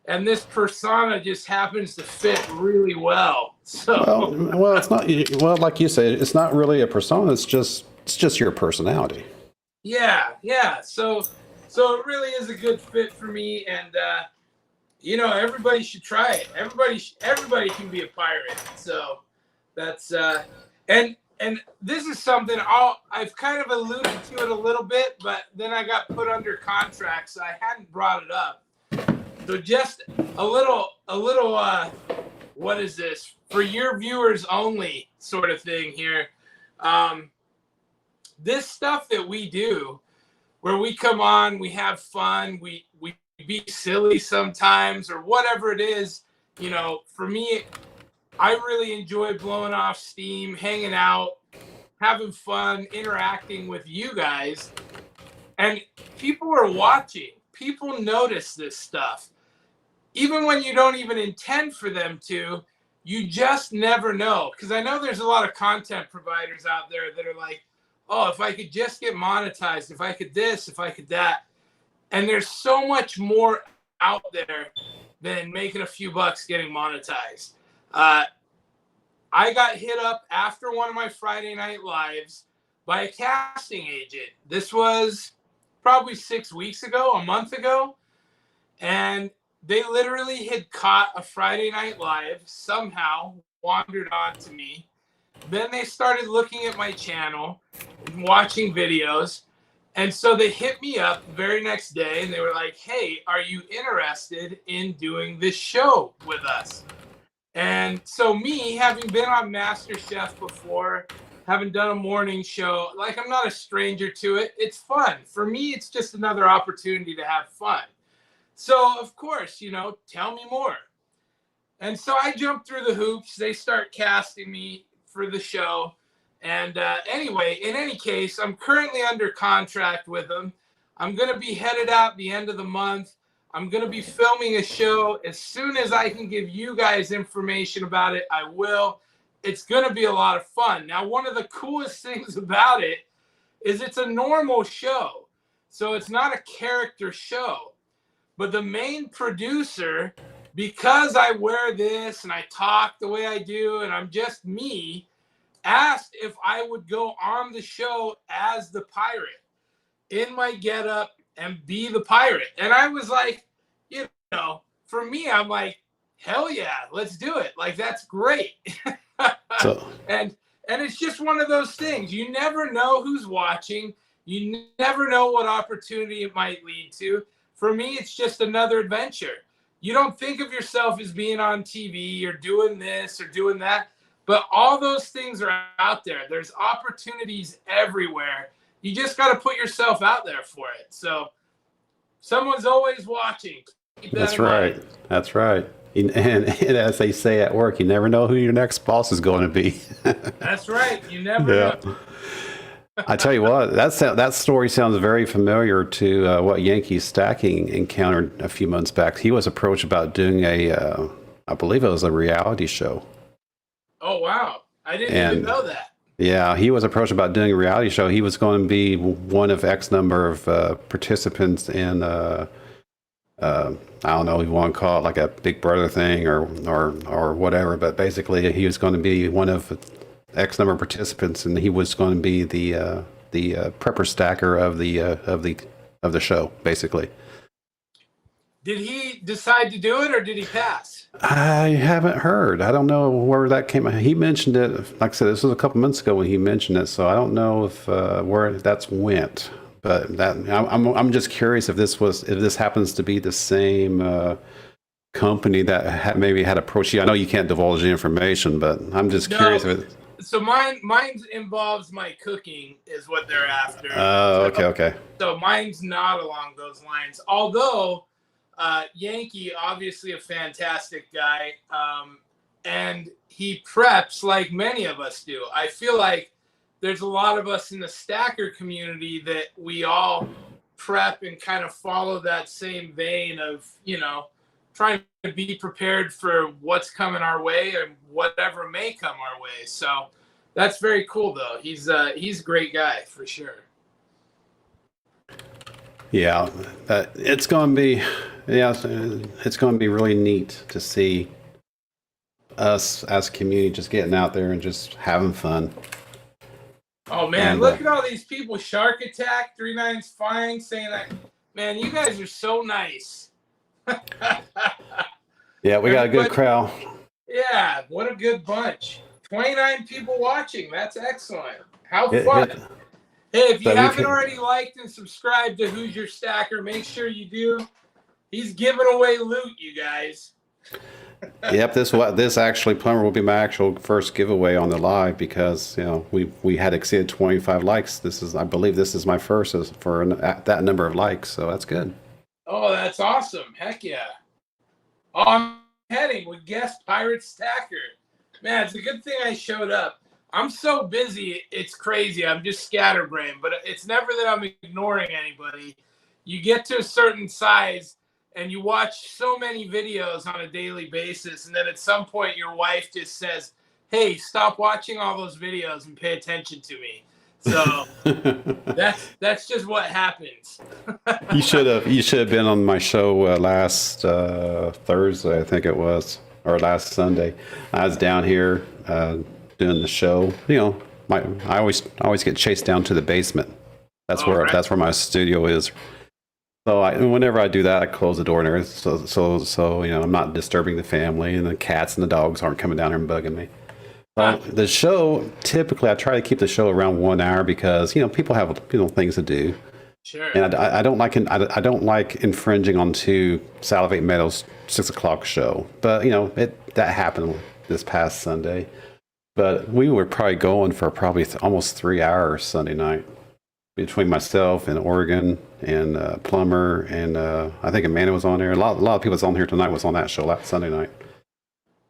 And this persona just happens to fit really well. So well, it's not. Well, like you said, it's not really a persona. It's just your personality. Yeah. So it really is a good fit for me, and everybody should try it. Everybody can be a pirate. So that's and this is something I've kind of alluded to it a little bit, but then I got put under contract, so I hadn't brought it up. So just a little what is this? For your viewers only sort of thing here. this stuff that we do, where we come on, we have fun, we be silly sometimes or whatever it is, you know, for me, I really enjoy blowing off steam, hanging out, having fun, interacting with you guys. And people are watching. People notice this stuff. Even when you don't even intend for them to, you just never know. Because I know there's a lot of content providers out there that are like, oh, if I could just get monetized, if I could this, if I could that. And there's so much more out there than making a few bucks getting monetized. I got hit up after one of my Friday night lives by a casting agent. This was probably 6 weeks ago, a month ago. And they literally had caught a Friday night live, somehow wandered on to me. Then they started looking at my channel, watching videos. And so they hit me up the very next day and they were like, hey, are you interested in doing this show with us? And so me, having been on MasterChef before, having done a morning show, like I'm not a stranger to it. It's fun. For me, it's just another opportunity to have fun. So, of course, you know, tell me more. And so I jump through the hoops. They start casting me for the show. And anyway, in any case, I'm currently under contract with them. I'm going to be headed out the end of the month. I'm going to be filming a show. As soon as I can give you guys information about it, I will. It's going to be a lot of fun. Now, one of the coolest things about it is it's a normal show. So it's not a character show. But the main producer, because I wear this and I talk the way I do and I'm just me, asked if I would go on the show as the pirate in my getup and be the pirate. And I was like, you know, for me, I'm like, hell yeah, let's do it. Like, that's great. And it's just one of those things. You never know who's watching. You never know what opportunity it might lead to. For me, it's just another adventure. You don't think of yourself as being on TV or doing this or doing that. But all those things are out there. There's opportunities everywhere. You just got to put yourself out there for it. So someone's always watching. Keep that That's in right. mind. That's right. And as they say at work, you never know who your next boss is going to be. That's right. You never know. I tell you what, that story sounds very familiar to what Yankee Stacking encountered a few months back. He was approached about doing I believe it was a reality show. Oh, wow. I didn't even know that. Yeah, he was approached about doing a reality show. He was going to be one of X number of participants in, I don't know, you want to call it like a Big Brother thing or whatever. But basically, he was going to be one of X number of participants, and he was going to be the prepper stacker of the show, basically. Did he decide to do it or did he pass? I haven't heard. I don't know where that came. He mentioned it. Like I said, this was a couple months ago when he mentioned it, so I don't know if where that's went. But that I'm just curious if this happens to be the same company that maybe had approached you. I know you can't divulge the information, but I'm just curious if it. So mine involves my cooking is what they're after. Oh, okay. So mine's not along those lines. Although Yankee, obviously a fantastic guy, and he preps like many of us do. I feel like there's a lot of us in the stacker community that we all prep and kind of follow that same vein of, you know, trying to be prepared for what's coming our way and whatever may come our way. So that's very cool, though. He's a great guy for sure. Yeah, it's going to be really neat to see us as a community just getting out there and just having fun. Oh man, look at all these people! Shark Attack, 39's Fine, saying that. Man, you guys are so nice. Yeah, we got a good crowd. Yeah, what a good bunch. 29 people watching. That's excellent. How fun. Hey, if you haven't already liked and subscribed to Who's Your Stacker, make sure you do. He's giving away loot, you guys. Yep, this actually Plumber will be my actual first giveaway on the live because we had exceeded 25 likes. I believe this is my first for that number of likes, so that's good. Oh, that's awesome! Heck yeah! Oh, I'm heading with guest Pirate Stacker. Man, it's a good thing I showed up. I'm so busy, it's crazy. I'm just scatterbrained, but it's never that I'm ignoring anybody. You get to a certain size and you watch so many videos on a daily basis, and then at some point your wife just says, hey, stop watching all those videos and pay attention to me. So that's just what happens. You should have been on my show last Thursday, I think it was, or last Sunday. I was down here doing the show. I always get chased down to the basement. That's where my studio is. So whenever I do that, I close the door and everything. So I'm not disturbing the family, and the cats and the dogs aren't coming down here and bugging me. The show, typically I try to keep the show around 1 hour because people have things to do. Sure. And I don't like infringing onto Salivate Meadows 6 o'clock show. But that happened this past Sunday. But we were probably going for almost 3 hours Sunday night between myself and Oregon and Plumber and I think Amanda was on there. A lot of people that's on here tonight was on that show last Sunday night.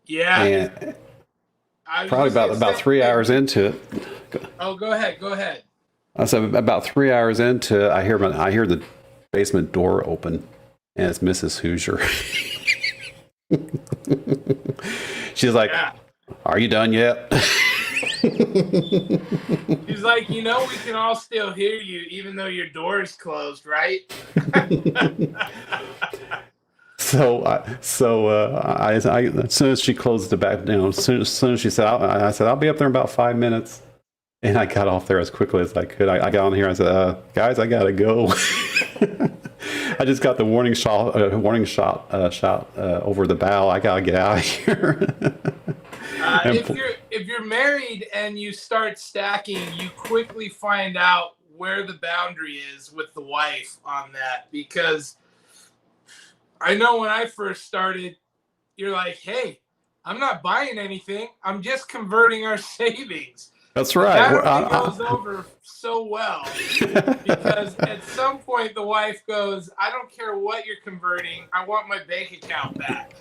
Yeah. And probably about 3 hours into it. Oh, go ahead. I said about 3 hours into it, I hear the basement door open, and it's Mrs. Hoosier. She's like, "Are you done yet?" He's like, we can all still hear you even though your door is closed, right? So as soon as she closed the back down, as soon as she said, I said, I'll be up there in about 5 minutes. And I got off there as quickly as I could. I got on here and I said, guys, I gotta go. I just got the warning shot over the bow. I gotta get out of here. If you're married and you start stacking, you quickly find out where the boundary is with the wife on that, because I know when I first started, you're like, hey, I'm not buying anything. I'm just converting our savings. That's right. That goes over so well because at some point the wife goes, I don't care what you're converting. I want my bank account back.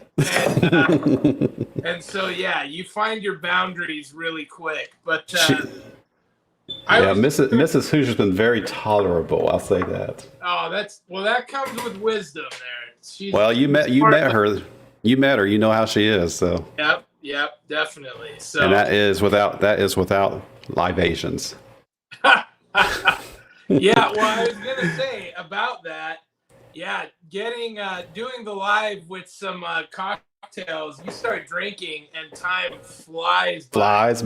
And so, yeah, you find your boundaries really quick. But Mrs. Hoosier's been very tolerable. I'll say that. Oh, that comes with wisdom there. You met her. You met her. You know how she is. So. Yep, definitely. So, and that is without libations. Yeah, well, I was gonna say about that. Yeah, doing the live with some cocktails. You start drinking and time flies by. That's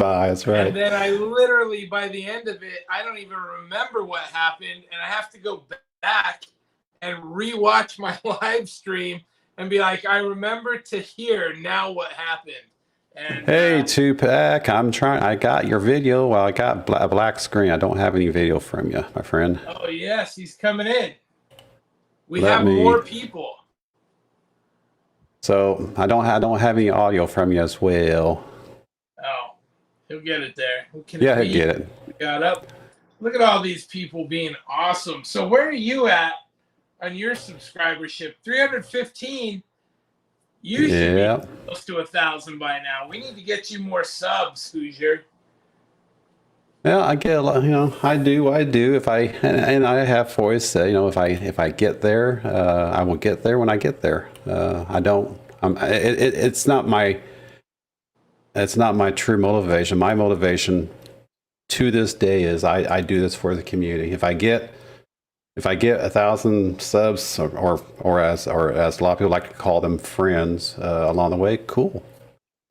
right. And then I literally, by the end of it, I don't even remember what happened, and I have to go back and rewatch my live stream and be like, I remember to hear now what happened. And, hey, Tupac, I got your video. Well, I got a black screen. I don't have any video from you, my friend. Oh, yes, he's coming in. We have more people. So I don't have any audio from you as well. Oh, he'll get it there. He'll get it. Got up. Look at all these people being awesome. So where are you at on your subscribership? 315. You should be close to 1,000 by now. We need to get you more subs, Hoosier. Yeah, I get a lot. I do. If I have voice. If I get there, I will get there when I get there. I don't. It's not my true motivation. My motivation to this day is I do this for the community. If I get 1,000 subs or as a lot of people like to call them friends along the way, cool.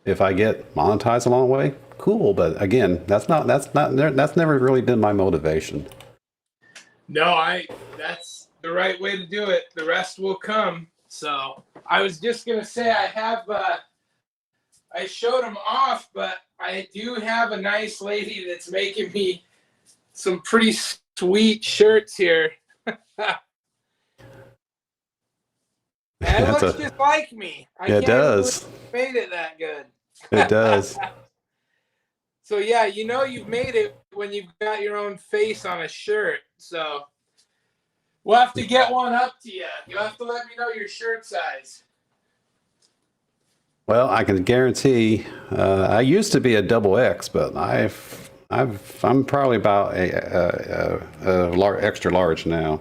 If I get monetized along the way, cool. But again, that's never really been my motivation. No, that's the right way to do it. The rest will come. So I was just gonna say I showed them off, but I do have a nice lady that's making me some pretty sweet shirts here. It That's looks a, just like me. I it can't even believe does. you made it that good. It does. So yeah, you know you've made it when you've got your own face on a shirt. So we'll have to get one up to you. You'll have to let me know your shirt size. Well, I can guarantee. I used to be a double X, but I'm probably about a extra large now.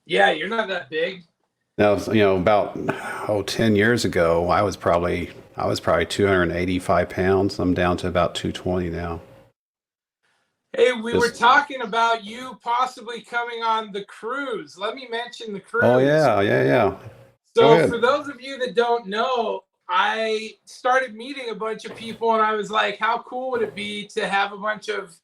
Yeah, you're not that big. Now, about 10 years ago, I was probably 285 pounds. I'm down to about 220 now. Hey, we were Just, talking about you possibly coming on the cruise. Let me mention the cruise. oh yeah. Go So, ahead. for those of you that don't know, I started meeting a bunch of people, and I was like, how cool would it be to have a bunch of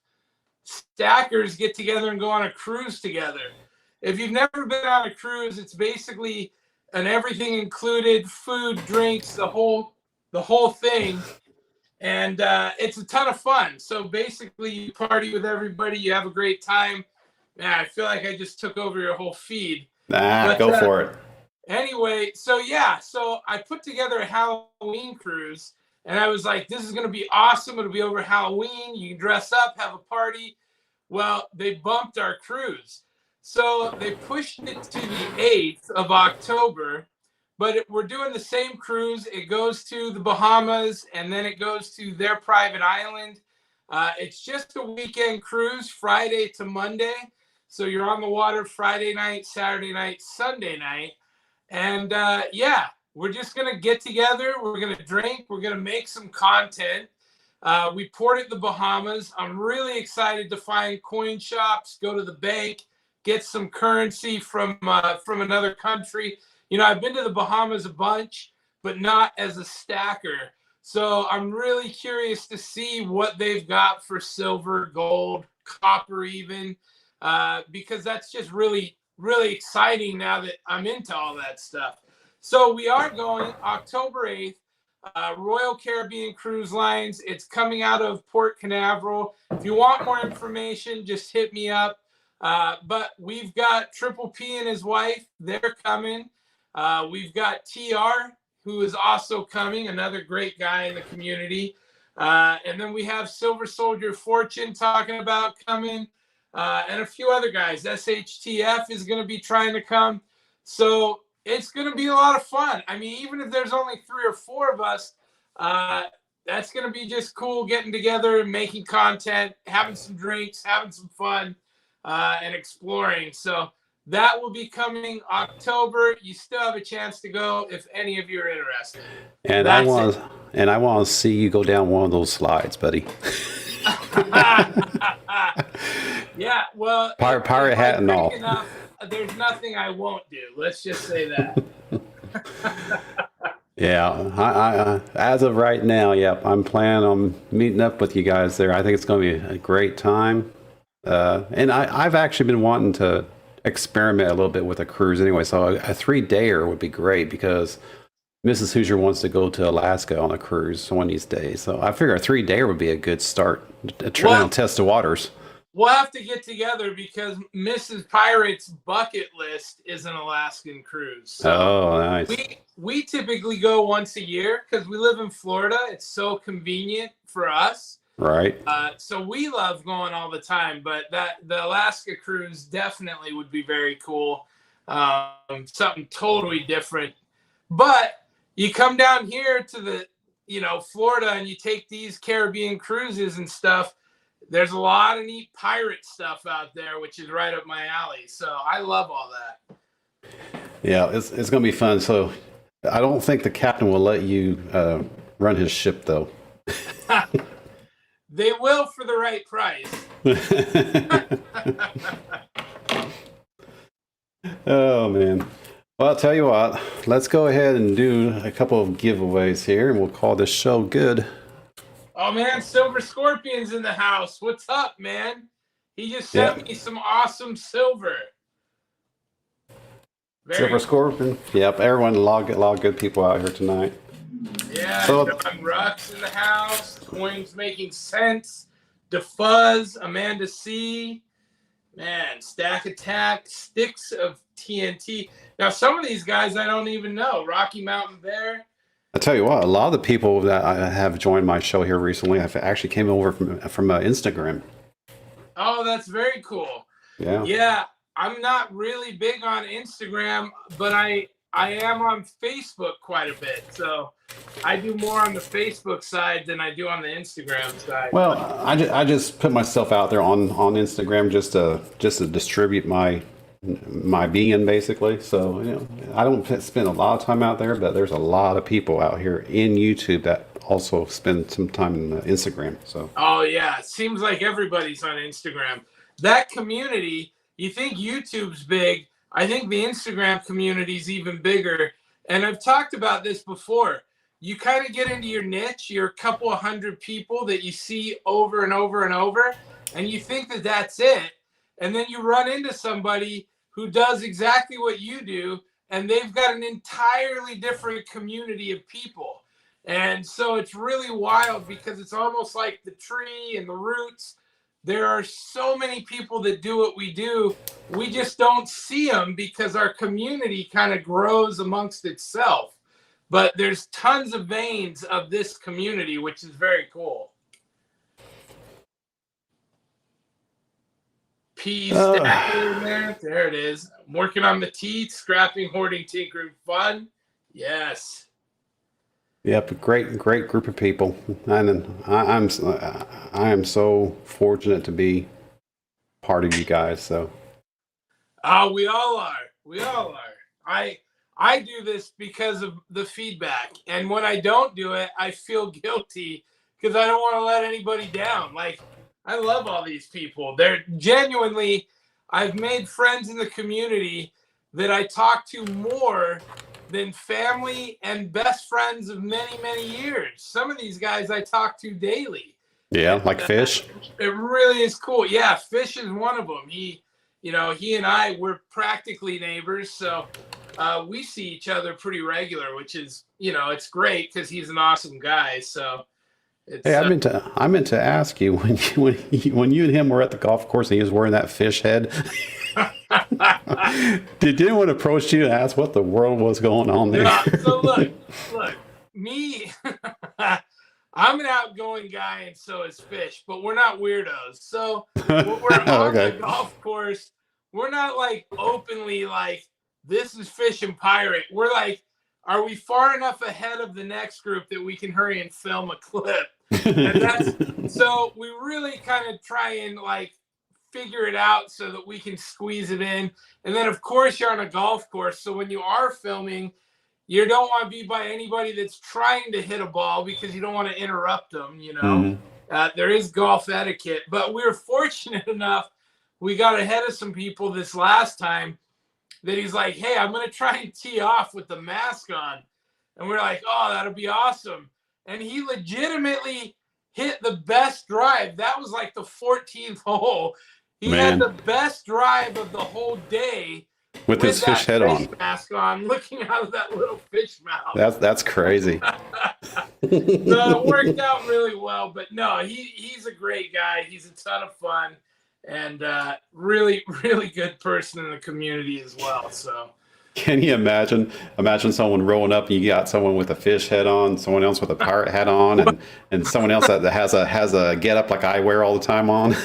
stackers get together and go on a cruise together? If you've never been on a cruise, it's basically an everything included, food, drinks, the whole thing. And it's a ton of fun. So basically, you party with everybody, you have a great time. Man, I feel like I just took over your whole feed. But Go for it. anyway, so yeah, so I put together a Halloween cruise, and I was like, this is going to be awesome. It'll be over Halloween. You can dress up, have a party. Well, they bumped our cruise. So they pushed it to the 8th of October, but we're doing the same cruise. It goes to the Bahamas, and then it goes to their private island. It's just a weekend cruise, Friday to Monday. So you're on the water Friday night, Saturday night, Sunday night. And yeah, we're just going to get together. We're going to drink. We're going to make some content. We ported the Bahamas. I'm really excited to find coin shops, go to the bank, get some currency from another country. I've been to the Bahamas a bunch, but not as a stacker. So I'm really curious to see what they've got for silver, gold, copper even, because that's just really, really exciting now that I'm into all that stuff. So we are going October 8th. Royal Caribbean Cruise Lines. It's coming out of Port Canaveral. If you want more information, just hit me up. But we've got Triple P and his wife. They're coming. We've got TR, who is also coming, another great guy in the community. And then we have Silver Soldier Fortune talking about coming, and a few other guys. SHTF is going to be trying to come. So it's going to be a lot of fun. I mean, even if there's only 3 or 4 of us, that's going to be just cool getting together and making content, having some drinks, having some fun, and exploring. So that will be coming October. You still have a chance to go if any of you are interested. And I want to see you go down one of those slides, buddy. Yeah, well, pirate hat and all. Enough, there's nothing I won't do. Let's just say that. Yeah, I as of right now, yep, I'm planning on meeting up with you guys there. I think it's going to be a great time. And I've actually been wanting to experiment a little bit with a cruise anyway. So a 3-dayer would be great because Mrs. Hoosier wants to go to Alaska on a cruise one of these days. So I figure a 3-dayer would be a good start to test the waters. We'll have to get together because Mrs. Pirate's bucket list is an Alaskan cruise. So oh, nice. We typically go once a year because we live in Florida. It's so convenient for us. Right. So we love going all the time, but the Alaska cruise definitely would be very cool. Something totally different. But you come down here to the, Florida and you take these Caribbean cruises and stuff. There's a lot of neat pirate stuff out there, which is right up my alley. So I love all that. Yeah, it's going to be fun. So I don't think the captain will let you run his ship, though. They will for the right price. Oh, man. Well, I'll tell you what. Let's go ahead and do a couple of giveaways here, and we'll call this show good. Oh, man, Silver Scorpion's in the house. What's up, man? He just sent me some awesome silver. Silver Scorpion. Yep, everyone, a lot of good people out here tonight. Yeah, John Ruck's in the house. Coins Making Sense. DeFuzz, Amanda C. Man, Stack Attack. Sticks of TNT. Now, some of these guys I don't even know. Rocky Mountain Bear. I tell you what, a lot of the people that I have joined my show here recently have actually came over from Instagram. Oh, that's very cool. Yeah. Yeah, I'm not really big on Instagram, but I am on Facebook quite a bit. So I do more on the Facebook side than I do on the Instagram side. Well, I just put myself out there on Instagram just to distribute my being, basically. So, you know, I don't spend a lot of time out there, but there's a lot of people out here in YouTube that also spend some time in Instagram. So. Oh yeah, it seems like everybody's on Instagram. That community, you think YouTube's big, I think the Instagram community is even bigger. And I've talked about this before. You kind of get into your niche, you're a couple of hundred people that you see over and over and over, and you think that that's it. And then you run into somebody who does exactly what you do, and they've got an entirely different community of people. And so it's really wild because it's almost like the tree and the roots. There are so many people that do what we do. We just don't see them because our community kind of grows amongst itself. But there's tons of veins of this community, which is very cool. P Stacker, man. There it is. I'm working on the teeth, scrapping, hoarding, tinkering, fun. Yes. Yep, great group of people, and I am so fortunate to be part of you guys. So, we all are. We all are. I do this because of the feedback, and when I don't do it, I feel guilty because I don't want to let anybody down. Like, I love all these people. They're genuinely. I've made friends in the community that I talk to more than family and best friends of many, many years. Some of these guys I talk to daily. Yeah, like Fish. It really is cool. Yeah, Fish is one of them. He and I, we're practically neighbors, so we see each other pretty regular, which is, it's great because he's an awesome guy. So, hey, I meant to ask you when you and him were at the golf course and he was wearing that fish head. Did anyone approach you and ask what the world was going on there? So look, me, I'm an outgoing guy, and so is Fish, but we're not weirdos. So when we're on the golf course, we're not like openly like, this is Fish and Pirate. We're like, are we far enough ahead of the next group that we can hurry and film a clip? And so we really kind of try and like figure it out so that we can squeeze it in. And then of course you're on a golf course, so when you are filming, you don't want to be by anybody that's trying to hit a ball because you don't want to interrupt them. There is golf etiquette, but we were fortunate enough, we got ahead of some people this last time that he's like, hey, I'm going to try and tee off with the mask on. And we're like, oh, that'll be awesome. And he legitimately hit the best drive. That was like the 14th hole. He had the best drive of the whole day with his fish head on, mask on, looking out of that little fish mouth. That's crazy. So it worked out really well. But no, he's a great guy. He's a ton of fun, and really, really good person in the community as well. So. Can you imagine someone rolling up and you got someone with a fish head on, someone else with a pirate hat on, and someone else that has a get up like I wear all the time on?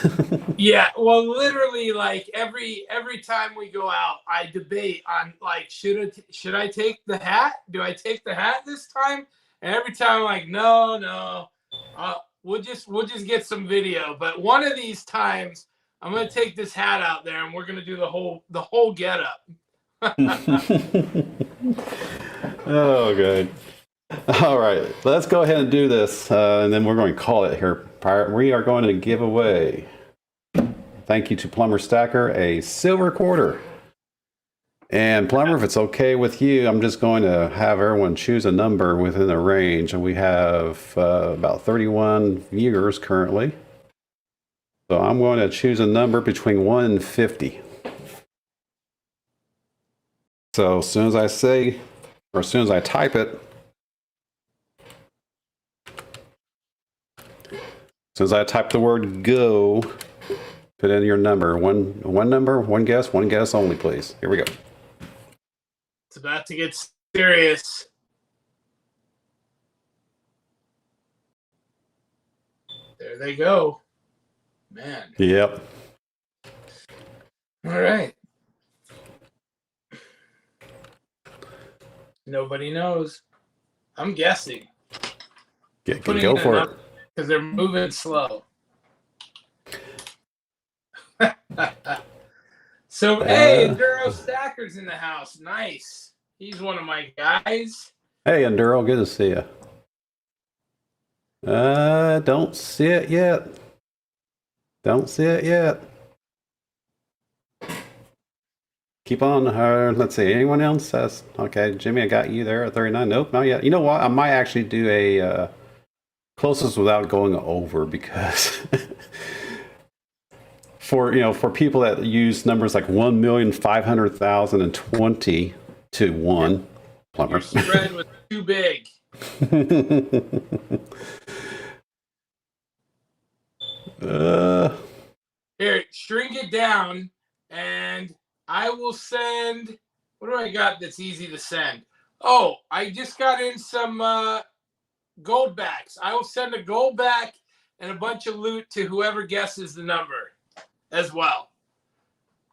Yeah, well, literally, like every time we go out, I debate on like should I take the hat? Do I take the hat this time? And every time I'm like, no, we'll just get some video. But one of these times, I'm gonna take this hat out there and we're gonna do the whole get up. Oh, good. All right, let's go ahead and do this, and then we're going to call it here. We are going to give away, thank you to Plumber Stacker, a silver quarter. And Plumber, if it's okay with you, I'm just going to have everyone choose a number within the range, and we have about 31 viewers currently. So I'm going to choose a number between 1 and 50. So as soon as I say, or as soon as I type it, as soon as I type the word go, put in your number. One number, one guess only, please. Here we go. It's about to get serious. There they go. Man. Yep. All right. Nobody knows. I'm guessing. Go for it. Because they're moving slow. So, hey, Enduro Stacker's in the house. Nice. He's one of my guys. Hey, Enduro, good to see you. Don't see it yet. Don't see it yet. Keep on. Let's see. Anyone else? Okay, Jimmy, I got you there at 39. Nope, not yet. You know what? I might actually do a closest without going over, because for people that use numbers like 1,500,000 and 20 to 1, Plumber. Your spread was too big. Here, shrink it down, and I will send. What do I got that's easy to send? Oh, I just got in some gold backs. I will send a gold back and a bunch of loot to whoever guesses the number as well.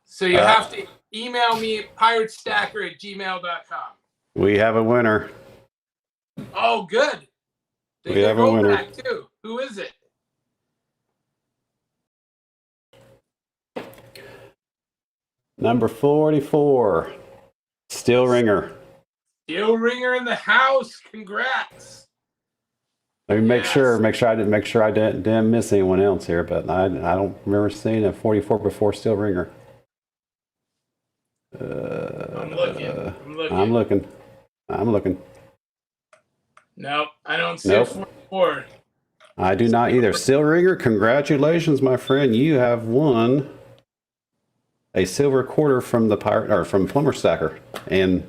So you have to email me at piratestacker@gmail.com. We have a winner. Oh, good. We have a winner. Back too. Who is it? Number 44, Steel Ringer. Steel Ringer in the house. Congrats. Let me make sure I didn't miss anyone else here, but I don't remember seeing a 44 before Steel Ringer. I'm looking. I'm looking. Nope, I don't see a 44. I do not either. Steel Ringer, congratulations, my friend. You have won a silver quarter from the from Plumber Stacker, and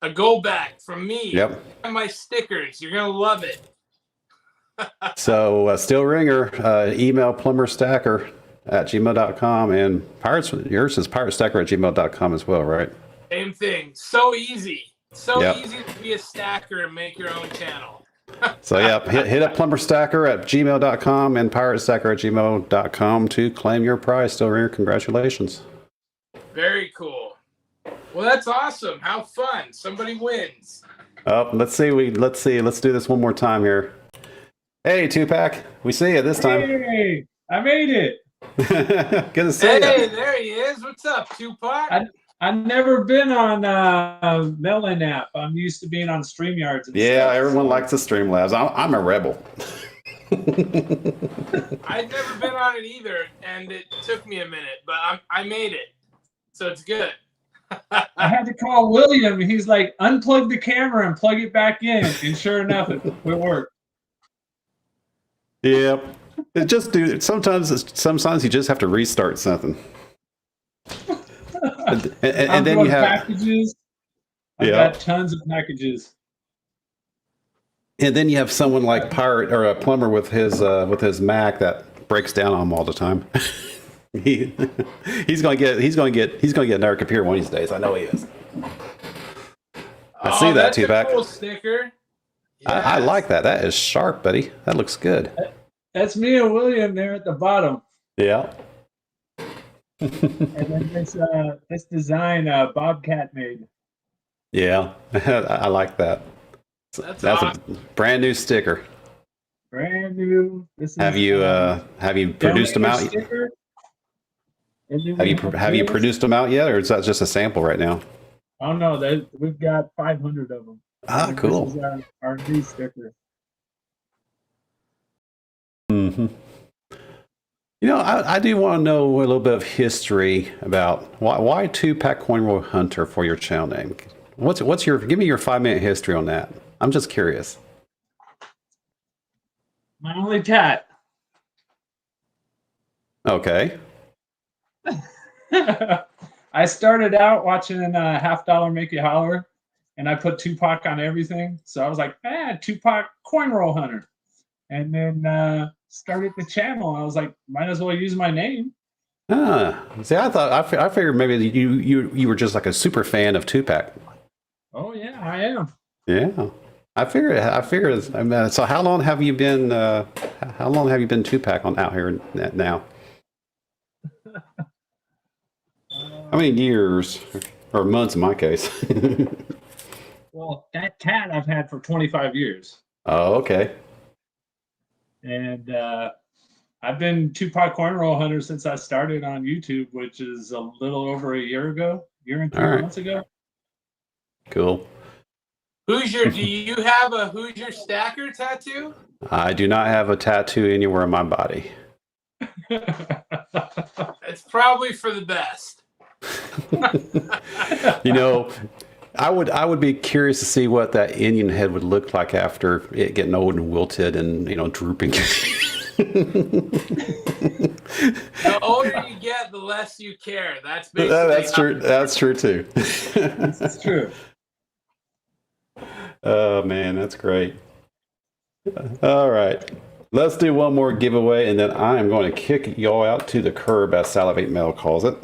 a gold back from me. Yep. And my stickers. You're gonna love it. So Steel Ringer, email plumberstacker@gmail.com, and yours is piratestacker@gmail.com as well, right? Same thing. So easy. So easy to be a stacker and make your own channel. So hit up plumberstacker@gmail.com and piratestacker@gmail.com to claim your prize. Steel Ringer, congratulations. Very cool. Well, that's awesome. How fun. Somebody wins. Oh, let's see. Let's do this one more time here. Hey, Tupac, we see you this time. Hey, I made it. Good to see you. Hey, there he is. What's up, Tupac? I've never been on Melon app. I'm used to being on StreamYards. Yeah, everyone likes the StreamLabs. I'm a rebel. I've never been on it either, and it took me a minute, but I made it, so it's good. I had to call William, and he's like, unplug the camera and plug it back in, and sure enough, it worked. Yep. Sometimes you just have to restart something. and then you have packages. I've got tons of packages. And then you have someone like Pirate or a Plumber with his Mac that breaks down on him all the time. he's gonna get another computer one of these days. I know he is. I see that, T-Back. Cool sticker. Yes. I like that. That is sharp, buddy. That looks good. That's me and William there at the bottom. Yeah. And then this design Bobcat made. Yeah, I like that. That's awesome. A brand new sticker. Brand new. Have you produced them out? Have you produced them out yet, or is that just a sample right now? Oh no, we've got 500 of them. Ah, cool. This is our new sticker. Mm-hmm. You know, I do want to know a little bit of history about why 2-pack coinrollhunter for your channel name. Give me your 5-minute history on that. I'm just curious. My only cat. Okay. I started out watching Half Dollar Make You Holler, and I put Tupac on everything. So I was like, Tupac coinrollhunter. And then started the channel. I was like, might as well use my name. See, I figured maybe you were just like a super fan of 2-pack. Oh yeah, I am. Yeah. I figure. I mean, so how long have you been? How long have you been 2-pack on out here now? How many years or months in my case? Well, that cat I've had for 25 years, Oh, okay. and I've been Tupac Coin Roll Hunter since I started on YouTube, which is a little over a year ago, year and All 3 right. months ago. Cool. Do you have a Hoosier Stacker tattoo? I do not have a tattoo anywhere on my body. It's probably for the best. You know, I would be curious to see what that Indian head would look like after it getting old and wilted and drooping. The older you get, the less you care. That's basically That's true. That's true too. It's true. Oh man, that's great. All right. Let's do one more giveaway and then I am going to kick y'all out to the curb, as Salivate Mel calls it.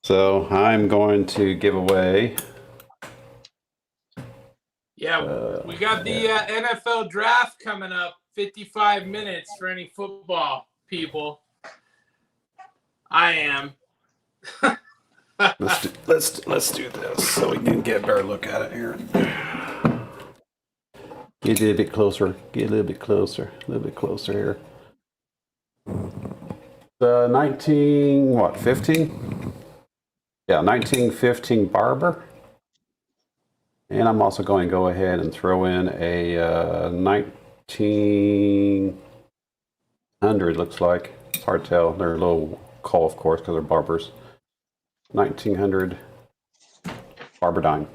So I'm going to give away. Yeah, we got the NFL draft coming up. 55 minutes for any football people. I am. Let's do this so we can get a better look at it here. Get a little bit closer. Get a little bit closer. A little bit closer here. 15? Yeah, 1915 Barber. And I'm also going to go ahead and throw in a 1900, looks like. It's hard to tell. They're a little cool, of course, because they're barbers. 1900 Barber dime.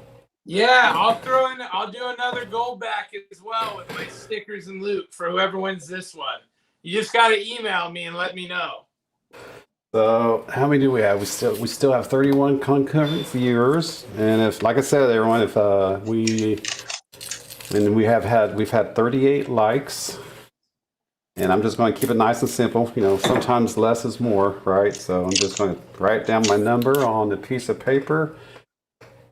Yeah, I'll do another gold back as well with my stickers and loot for whoever wins this one. You just got to email me and let me know. So how many do we have? We still have 31 concurrent viewers, and if, like I said, everyone, if we've had 38 likes, and I'm just going to keep it nice and simple. Sometimes less is more, right? So I'm just going to write down my number on a piece of paper,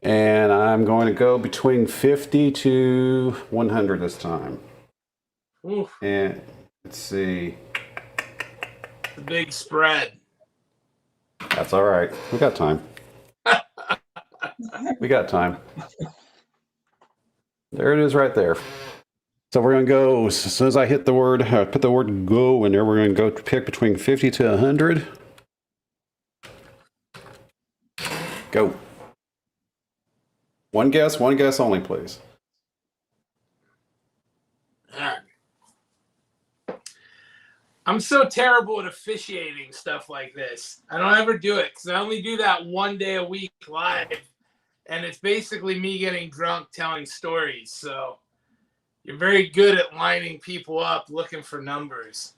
and I'm going to go between 50 to 100 this time. Oof. And let's see. The big spread. That's all right. We got time. We got time. There it is right there. So we're going to go, as soon as I hit the word, put the word go in there, we're going to go pick between 50 to 100. Go. One guess only, please. I'm so terrible at officiating stuff like this. I don't ever do it because I only do that one day a week live. And it's basically me getting drunk telling stories. So you're very good at lining people up looking for numbers.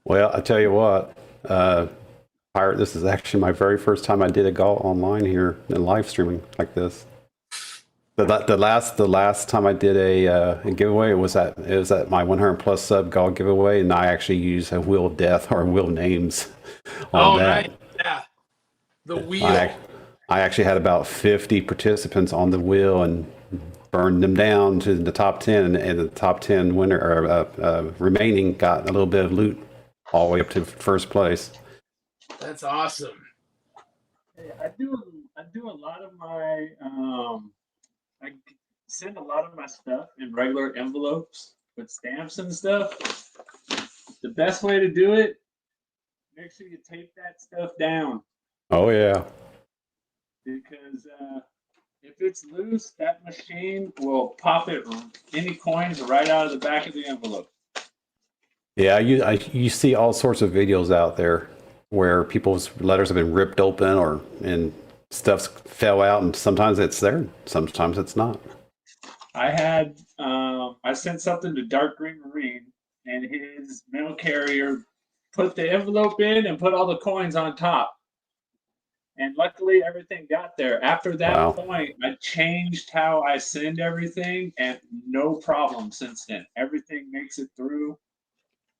Well, I tell you what, Pirate, this is actually my very first time I did a GALT online here and live streaming like this. The last time I did a giveaway was at my 100 plus sub GALT giveaway, and I actually used a wheel of death or wheel names on that. Nice. Yeah, the wheel. I actually had about 50 participants on the wheel and burned them down to the top 10, and the top 10 winner or remaining got a little bit of loot all the way up to first place. That's awesome. Hey, I do a lot of my I send a lot of my stuff in regular envelopes with stamps and stuff. The best way to do it, make sure you tape that stuff down. Oh yeah. Because if it's loose, that machine will pop any coins right out of the back of the envelope. Yeah, you see all sorts of videos out there where people's letters have been ripped open and stuff fell out, and sometimes it's there, sometimes it's not. I sent something to Dark Green Marine, and his mail carrier put the envelope in and put all the coins on top. And luckily, everything got there. After that point, I changed how I send everything, and no problem since then. Everything makes it through.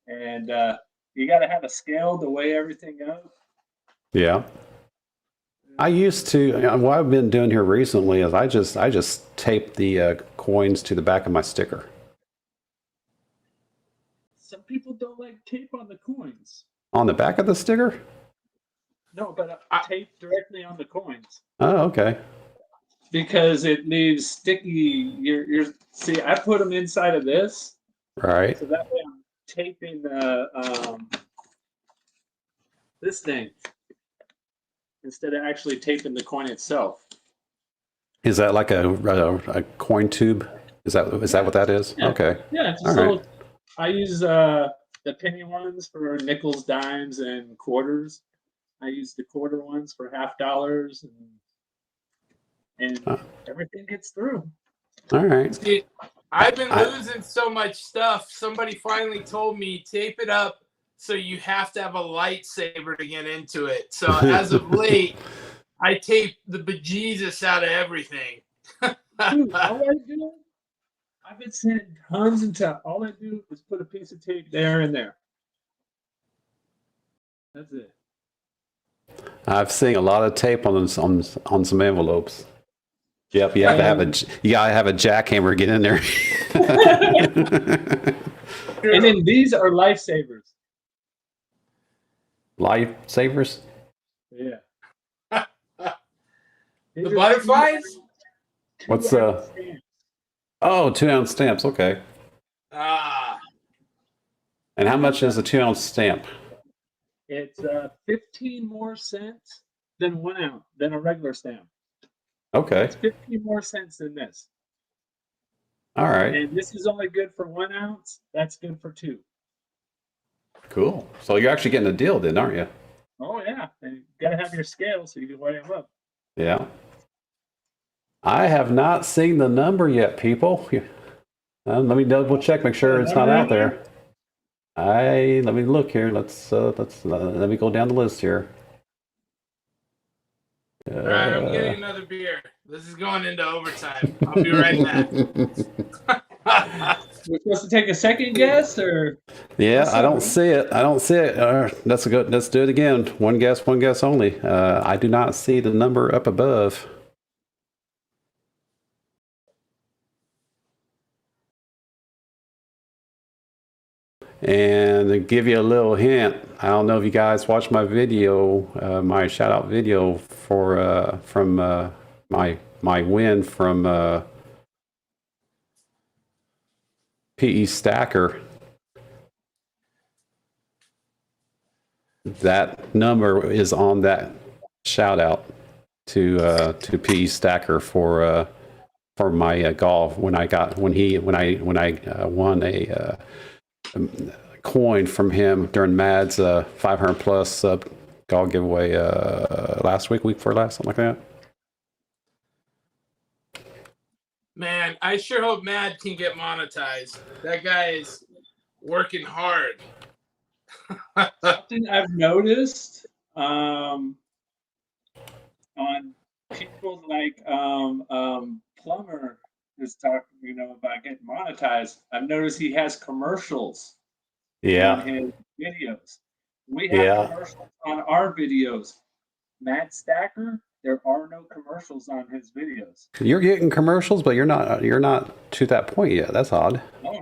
And you got to have a scale to weigh everything up. Yeah. I used to. What I've been doing here recently is I just tape the coins to the back of my sticker. Some people don't like tape on the coins. On the back of the sticker? No, but tape directly on the coins. Oh, okay. Because it leaves sticky. See, I put them inside of this, Right. so that way I'm taping this thing instead of actually taping the coin itself. Is that like a coin tube? Is that what that is? Yeah. Okay. Yeah, it's All right. I use the penny ones for nickels, dimes, and quarters. I use the quarter ones for $50, and everything gets through. All right. See, I've been losing so much stuff. Somebody finally told me tape it up so you have to have a lightsaber to get into it. So as of late, I tape the bejesus out of everything. Dude, all I do, I've been sent tons of time. All I do is put a piece of tape there and there. That's it. I've seen a lot of tape on some envelopes. Yep, you gotta have a jackhammer get in there. And then these are lifesavers. Lifesavers? Yeah. The butterflies? What's 2-ounce stamps, okay. Ah. And how much is a 2-ounce stamp? It's 15 more cents than 1 ounce than a regular stamp. Okay. It's 15 more cents than this. All right. And this is only good for 1 ounce. That's good for 2. Cool. So you're actually getting a deal then, aren't you? Oh yeah. And you gotta have your scale so you can weigh them up. Yeah. I have not seen the number yet, people. Let me double check, make sure it's not out there. Let me look here. Let me go down the list here. All right, I'm getting another beer. This is going into overtime. I'll be right back. We're supposed to take a second guess, or? Yeah, I don't see it. Let's do it again. One guess only. I do not see the number up above. And to give you a little hint, I don't know if you guys watched my video, my shout out video from my win from PE Stacker. That number is on that shout out to PE Stacker for my golf when I won a coin from him during Mad's 500 plus golf giveaway last week before last, something like that. Man, I sure hope Mad can get monetized. That guy is working hard. Something I've noticed on people like Plumber is talking, about getting monetized. I've noticed he has commercials on his videos. We have commercials on our videos. Matt Stacker, there are no commercials on his videos. You're getting commercials, but you're not to that point yet. That's odd. Oh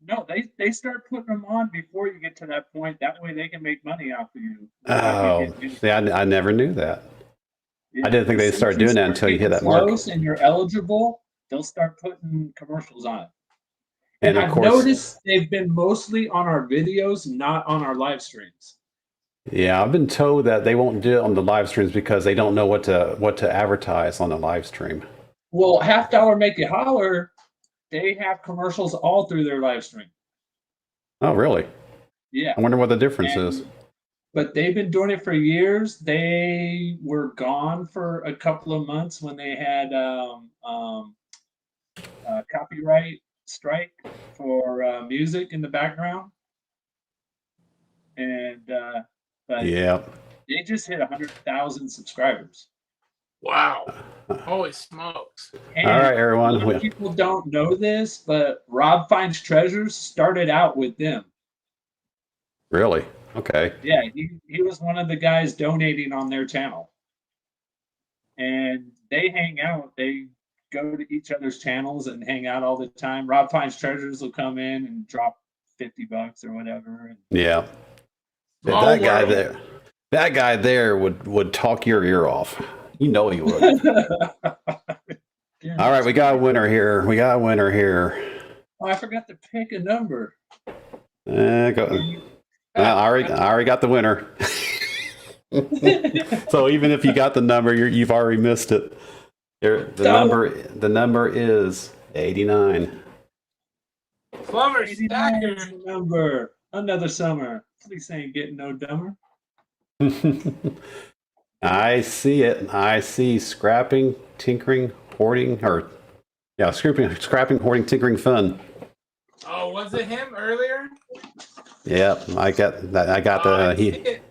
no, they start putting them on before you get to that point. That way they can make money off of you. Oh, yeah, I never knew that. Yeah, I didn't think they'd start doing that until you hit that mark. And you're eligible, they'll start putting commercials on it. And I've noticed they've been mostly on our videos, not on our live streams. Yeah, I've been told that they won't do it on the live streams because they don't know what to advertise on the live stream. Well, $50 Make You Holler, they have commercials all through their live stream. Oh, really? Yeah. I wonder what the difference is. But they've been doing it for years. They were gone for a couple of months when they had copyright strike for music in the background. And but yeah, they just hit 100,000 subscribers. Wow. Holy smokes. And all right, everyone. A lot of people don't know this, but Rob Finds Treasures started out with them. Really? Okay. Yeah, he was one of the guys donating on their channel. and they hang out. They go to each other's channels and hang out all the time. Rob Finds Treasures will come in and drop $50 or whatever. Yeah. Small That guy world. there. That guy there would talk your ear off. You know he would. All right, we got a winner here. Oh, I forgot to pick a number. I already got the winner. So even if you got the number, you've already missed it. The number is 89. Plumber 89 is Stacker. the number. Another summer. Please ain't getting no dumber. I see it. I see scrapping, tinkering, hoarding, scrapping, hoarding, tinkering, fun. Oh, was it him earlier? Yep, I got that. I got I the. see it.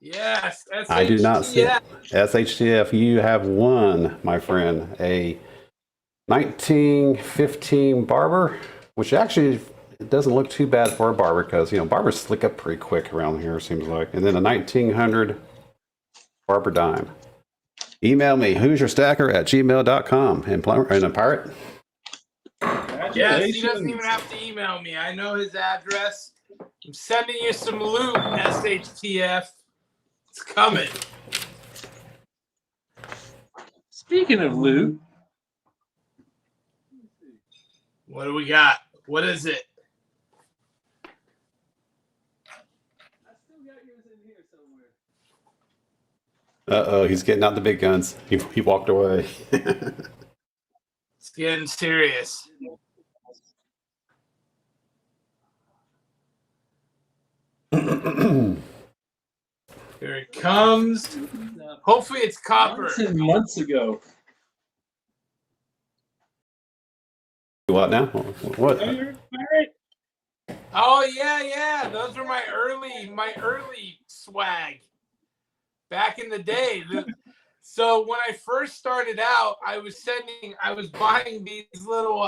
Yes. I do not see it. SHTF. SHTF, you have won, my friend, a 1915 Barber, which actually it doesn't look too bad for a Barber because Barbers slick up pretty quick around here, it seems like. And then a 1900 Barber dime. Email me, who'syourstacker@gmail.com. And a pirate. Yes, he doesn't even have to email me. I know his address. I'm sending you some loot, SHTF. It's coming. Speaking of loot, What do we got? What is it? I still got yours in here somewhere. Uh-oh, he's getting out the big guns. He walked away. It's getting serious. Here it comes. Hopefully it's copper. Months and months ago. What now? What? Oh, you're a pirate? Oh yeah. Those were my early swag back in the day. So when I first started out, I was buying these little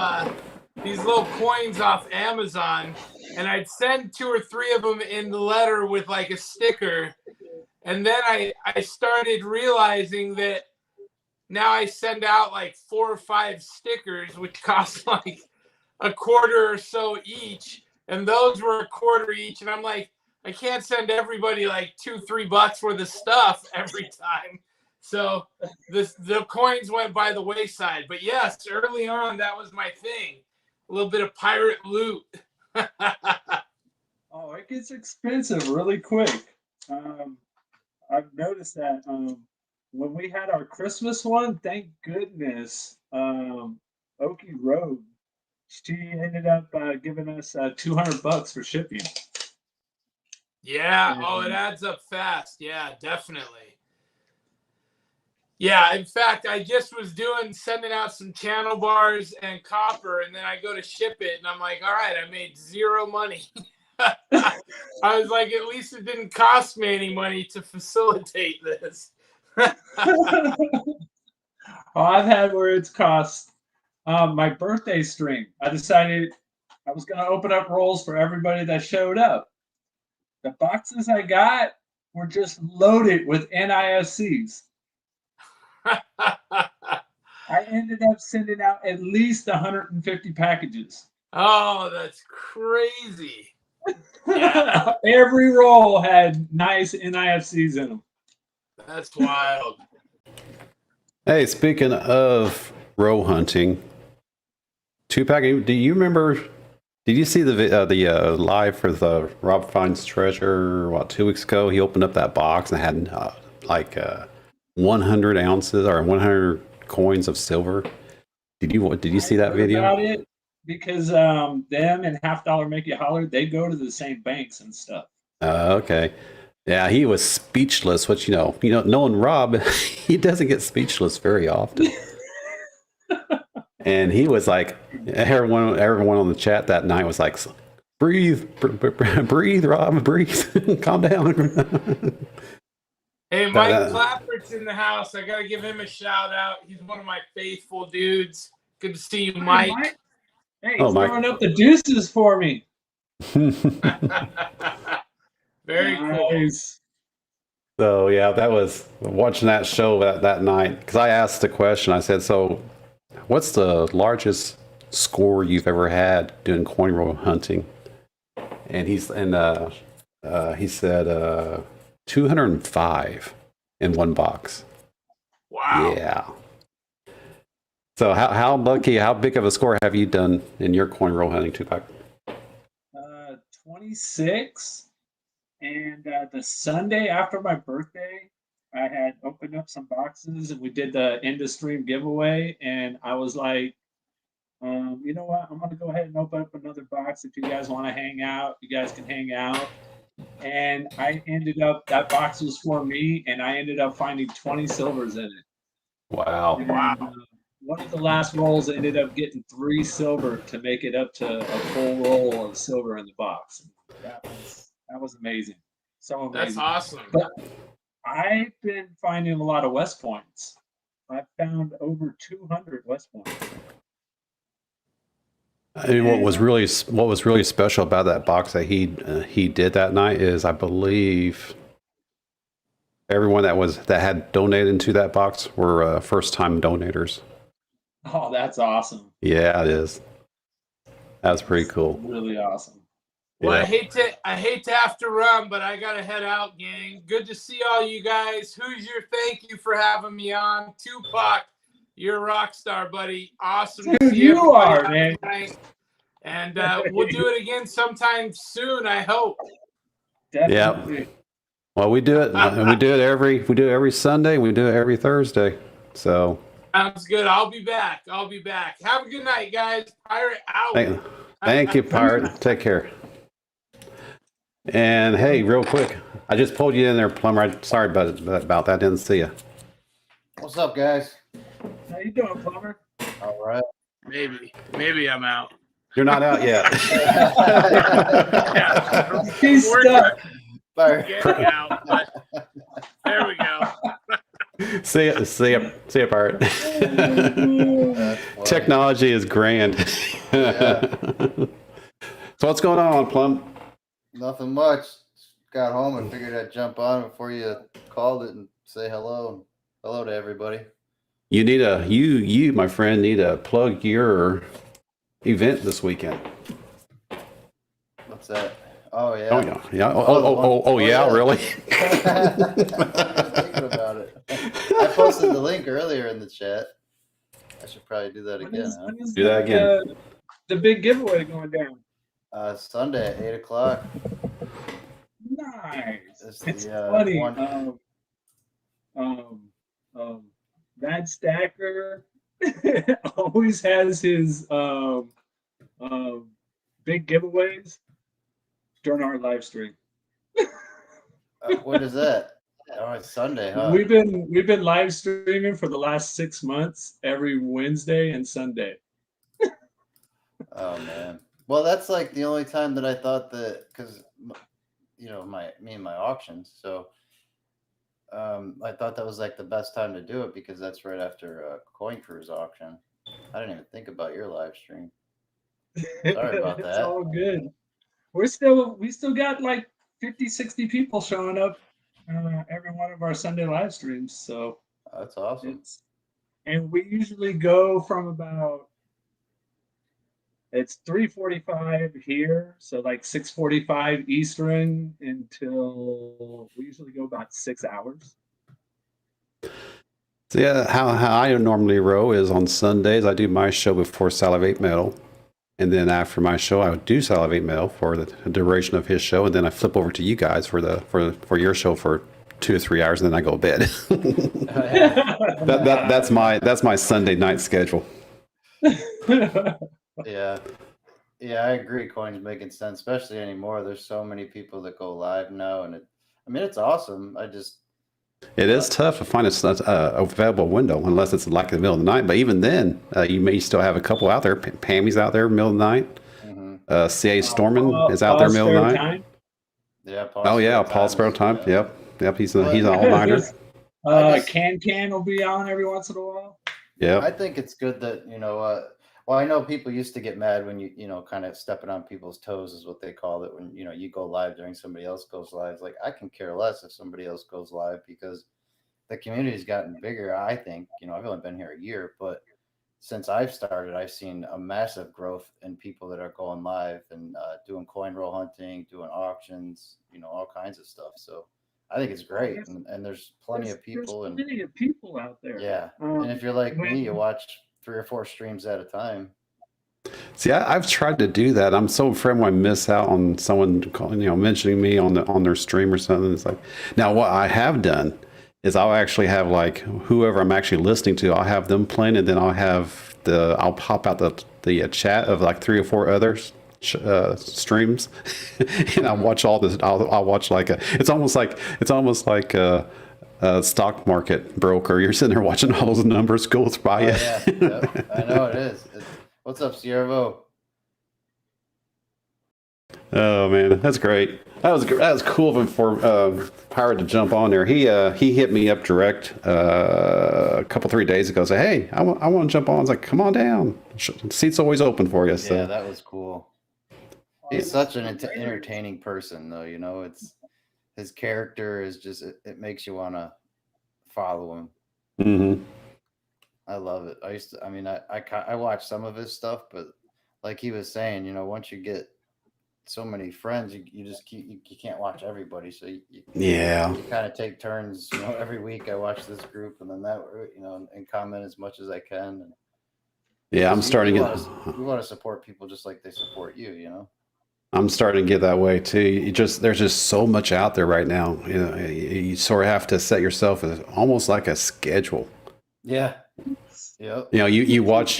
coins off Amazon, and I'd send 2 or 3 of them in the letter with like a sticker. And then I started realizing that now I send out like 4 or 5 stickers, which cost like $0.25 or so each. And those were $0.25 each. And I'm like, I can't send everybody like $2-3 worth of stuff every time. So the coins went by the wayside. But yes, early on, that was my thing. A little bit of pirate loot. Oh, it gets expensive really quick. I've noticed that when we had our Christmas one, thank goodness, Okie Road, she ended up giving us $200 for shipping. Yeah. Oh, it adds up fast. Yeah, definitely. Yeah. In fact, I just was sending out some channel bars and copper, and then I go to ship it, and I'm like, all right, I made 0 money. I was like, at least it didn't cost me any money to facilitate this. Oh, I've had where it's cost. My birthday stream, I decided I was going to open up rolls for everybody that showed up. The boxes I got were just loaded with NIFCs. I ended up sending out at least 150 packages. Oh, that's crazy. Yeah. Every roll had nice NIFCs in them. That's wild. Hey, speaking of row hunting, Tupac, do you remember? Did you see the live for the Rob Finds Treasure? 2 weeks ago, he opened up that box and had 100 ounces or 100 coins of silver. Did you see that video? About it because them and Half Dollar Make You Holler, they go to the same banks and stuff. Okay. Yeah, he was speechless, which, knowing Rob, he doesn't get speechless very often. And he was like, everyone on the chat that night was like, breathe, Rob, breathe, calm down. Hey, Mike Clappert's in the house. I got to give him a shout out. He's one of my faithful dudes. Good to see you, Mike. Hey, he's throwing up the deuces for me. Very nice. So yeah, that was watching that show that night because I asked the question. I said, "So, what's the largest score you've ever had doing coin roll hunting?" And he said 205 in one box. Wow. Yeah. So how lucky? How big of a score have you done in your coin roll hunting, Tupac? 26. And the Sunday after my birthday, I had opened up some boxes and we did the end of stream giveaway. And I was like, you know what? I'm going to go ahead and open up another box. If you guys want to hang out, you guys can hang out. And I ended up, that box was for me, and I ended up finding 20 silvers in it. Wow. And, Wow. one of the last rolls ended up getting 3 silver to make it up to a full roll of silver in the box. That was amazing. So amazing. That's awesome. But I've been finding a lot of West Points. I've found over 200 West Points. I mean, what was really special about that box that he did that night is I believe everyone that had donated into that box were first time donators. Oh, that's awesome. Yeah, it is. That's pretty cool. Really awesome. Well, Yeah. I hate to have to run, but I gotta head out, gang. Good to see all you guys. Hoosier, thank you for having me on. Tupac, you're a rock star, buddy. Awesome. to Dude, see you everybody are, out man. tonight. And we'll do it again sometime soon, I hope. Definitely. Well, we do it, and we do it every Sunday. We do it every Thursday. So Sounds good. I'll be back. Have a good night, guys. Pirate out. thank you, Pirate. Take care. And hey, real quick, I just pulled you in there, Plumber. Sorry about that. Didn't see you. What's up, guys? How you doing, Plumber? All right. Maybe I'm out. You're not out yet. Yeah. He's We're stuck. Fire. getting out, but there we go. See ya, Pirate. That's funny. Technology is grand. Yeah. So what's going on, Plum? Nothing much. Got home and figured I'd jump on before you called it and say hello. Hello to everybody. You need you, my friend, need to plug your event this weekend. What's that? Oh yeah. Oh yeah, yeah. Oh yeah, yeah. really? Thinking about it. I posted the link earlier in the chat. I should probably do that again. Huh? When is Do that again. The big giveaway going down. Sunday at 8 o'clock. Nice. It's It's the, funny. one- That Stacker always has his big giveaways during our live stream. What is that? Oh, it's Sunday, huh? We've been live streaming for the last 6 months every Wednesday and Sunday. Oh man. Well, that's like the only time that I thought that, because me and my auctions. So I thought that was like the best time to do it because that's right after Coin Cruise auction. I didn't even think about your live stream. Sorry about It's that. all good. We still got like 50, 60 people showing up every one of our Sunday live streams. So That's awesome. and we usually go from about it's 3:45 here, so like 6:45 Eastern until we usually go about 6 hours. So yeah, how I normally row is on Sundays. I do my show before Salivate Metal, and then after my show, I would do Salivate Metal for the duration of his show, and then I flip over to you guys for your show for 2 or 3 hours, and then I go to bed. That's my Sunday night schedule. Yeah. Yeah, I agree. Coin's making sense, especially anymore. There's so many people that go live now, and it's awesome. It is tough to find a available window unless it's like the middle of the night. But even then, you may still have a couple out there. Pammy's out there middle of the night. Mhm. CA Storman is out there middle of the night. Time. Yeah. Oh yeah, Paul Sparrow Time. Yep. He's an all-nighter. I guess- Can will be on every once in a while. Yep. I think it's good that Well, I know people used to get mad when you know, kind of stepping on people's toes is what they called it when, you know, you go live during somebody else goes live. It's like, I can care less if somebody else goes live because the community's gotten bigger. I think, you know, I've only been here a year, but since I've started, I've seen a massive growth in people that are going live and doing coin roll hunting, doing auctions, you know, all kinds of stuff. So I think it's great. And there's plenty of people. There's plenty of people out there. Yeah. And if you're like me, when- you watch 3 or 4 streams at a time. See, I've tried to do that. I'm so afraid when I miss out on someone calling, you know, mentioning me on their stream or something. It's like, now what I have done is I'll actually have like whoever I'm actually listening to, I'll have them playing, and then I'll pop out the chat of like 3 or 4 others streams, and I watch all this. I'll watch like it's almost like a stock market broker. You're sitting there watching all those numbers go by you. Yeah, yep. I know it is. What's up, Siervo? Oh man, that's great. That was cool of him for Pirate to jump on there. He hit me up direct a couple 3 days ago. Say, hey, I want to jump on. I was like, come on down. Seat's always open for you. So. Yeah, that was cool. He's such an entertaining person, though. You know, it's his character is just it makes you want to follow him. Mm-hmm. I love it. I watch some of his stuff, but like he was saying, you know, once you get so many friends, you just you can't watch everybody. So you kind of take turns. You know, every week I watch this group, and then that, you know, and comment as much as I can. And yeah, I'm starting to. We want to support people just like they support you. You know. I'm starting to get that way too. There's just so much out there right now. You know, you sort of have to set yourself as almost like a schedule. Yeah. Yep. You know, you watch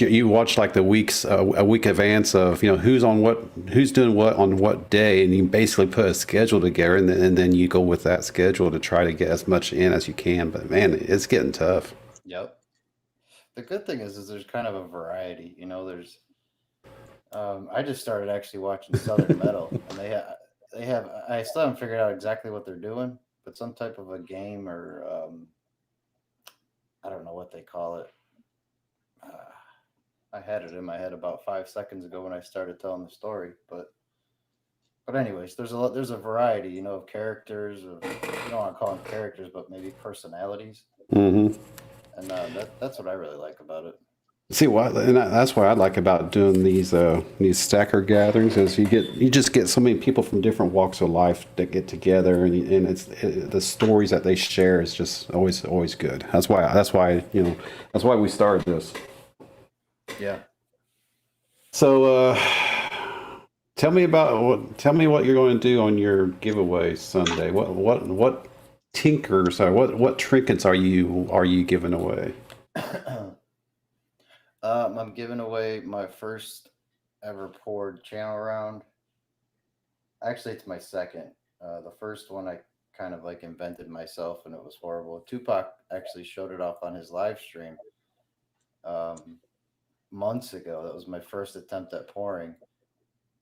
like the weeks a week advance of, you know, who's doing what on what day, and you basically put a schedule together, and then you go with that schedule to try to get as much in as you can. But man, it's getting tough. Yep. The good thing is there's kind of a variety. You know, there's I just started actually watching Southern Metal, and they have I still haven't figured out exactly what they're doing, but some type of a game or I don't know what they call it. I had it in my head about 5 seconds ago when I started telling the story, but anyways, there's a variety, you know, of characters. You don't want to call them characters, but maybe personalities. Mm-hmm. And that's what I really like about it. See what, and that's what I like about doing these stacker gatherings is you just get so many people from different walks of life that get together, and the stories that they share is just always good. That's why we started this. Yeah. So tell me what you're going to do on your giveaway Sunday. What tinkers or what trinkets are you giving away? I'm giving away my first ever poured channel round. Actually, it's my second. The first one I kind of like invented myself, and it was horrible. Tupac actually showed it off on his live stream months ago. That was my first attempt at pouring,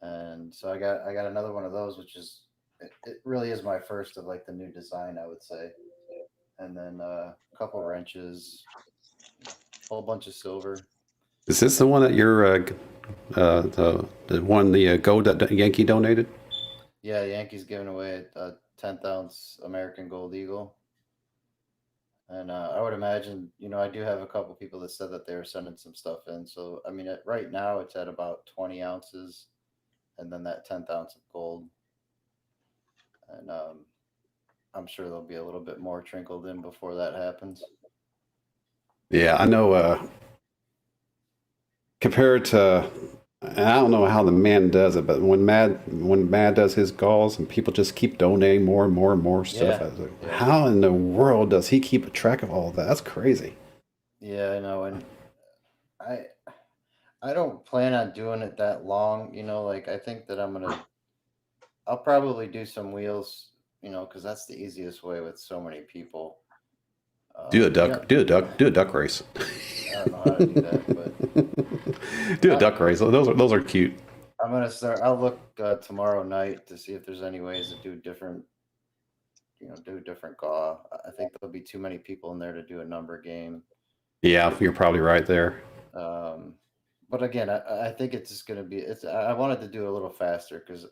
and so I got another one of those, which is it really is my first of like the new design, I would say. And then a couple wrenches, a whole bunch of silver. Is this the one that you're the one the gold that Yankee donated? Yeah, Yankees giving away a 10th ounce American Gold Eagle. And I would imagine, you know, I do have a couple people that said that they were sending some stuff in. So, I mean, right now it's at about 20 ounces and then that 10th ounce of gold. And I'm sure there'll be a little bit more trickled in before that happens. Yeah, I know. Compared to, and I don't know how the man does it, but when Mad does his calls and people just keep donating more and more and more stuff, I was like, how in the world does he keep a track of all of that? That's crazy. Yeah, I know, and I don't plan on doing it that long. You know, like I think that I'll probably do some wheels. You know, because that's the easiest way with so many people. Do a duck race. I don't know how to do that, but do a duck race. Those are cute. I'm gonna start. I'll look tomorrow night to see if there's any ways to do different. You know, do a different gaw. I think there'll be too many people in there to do a number game. Yeah, you're probably right there. But again, I think it's just going to be. I wanted to do a little faster because,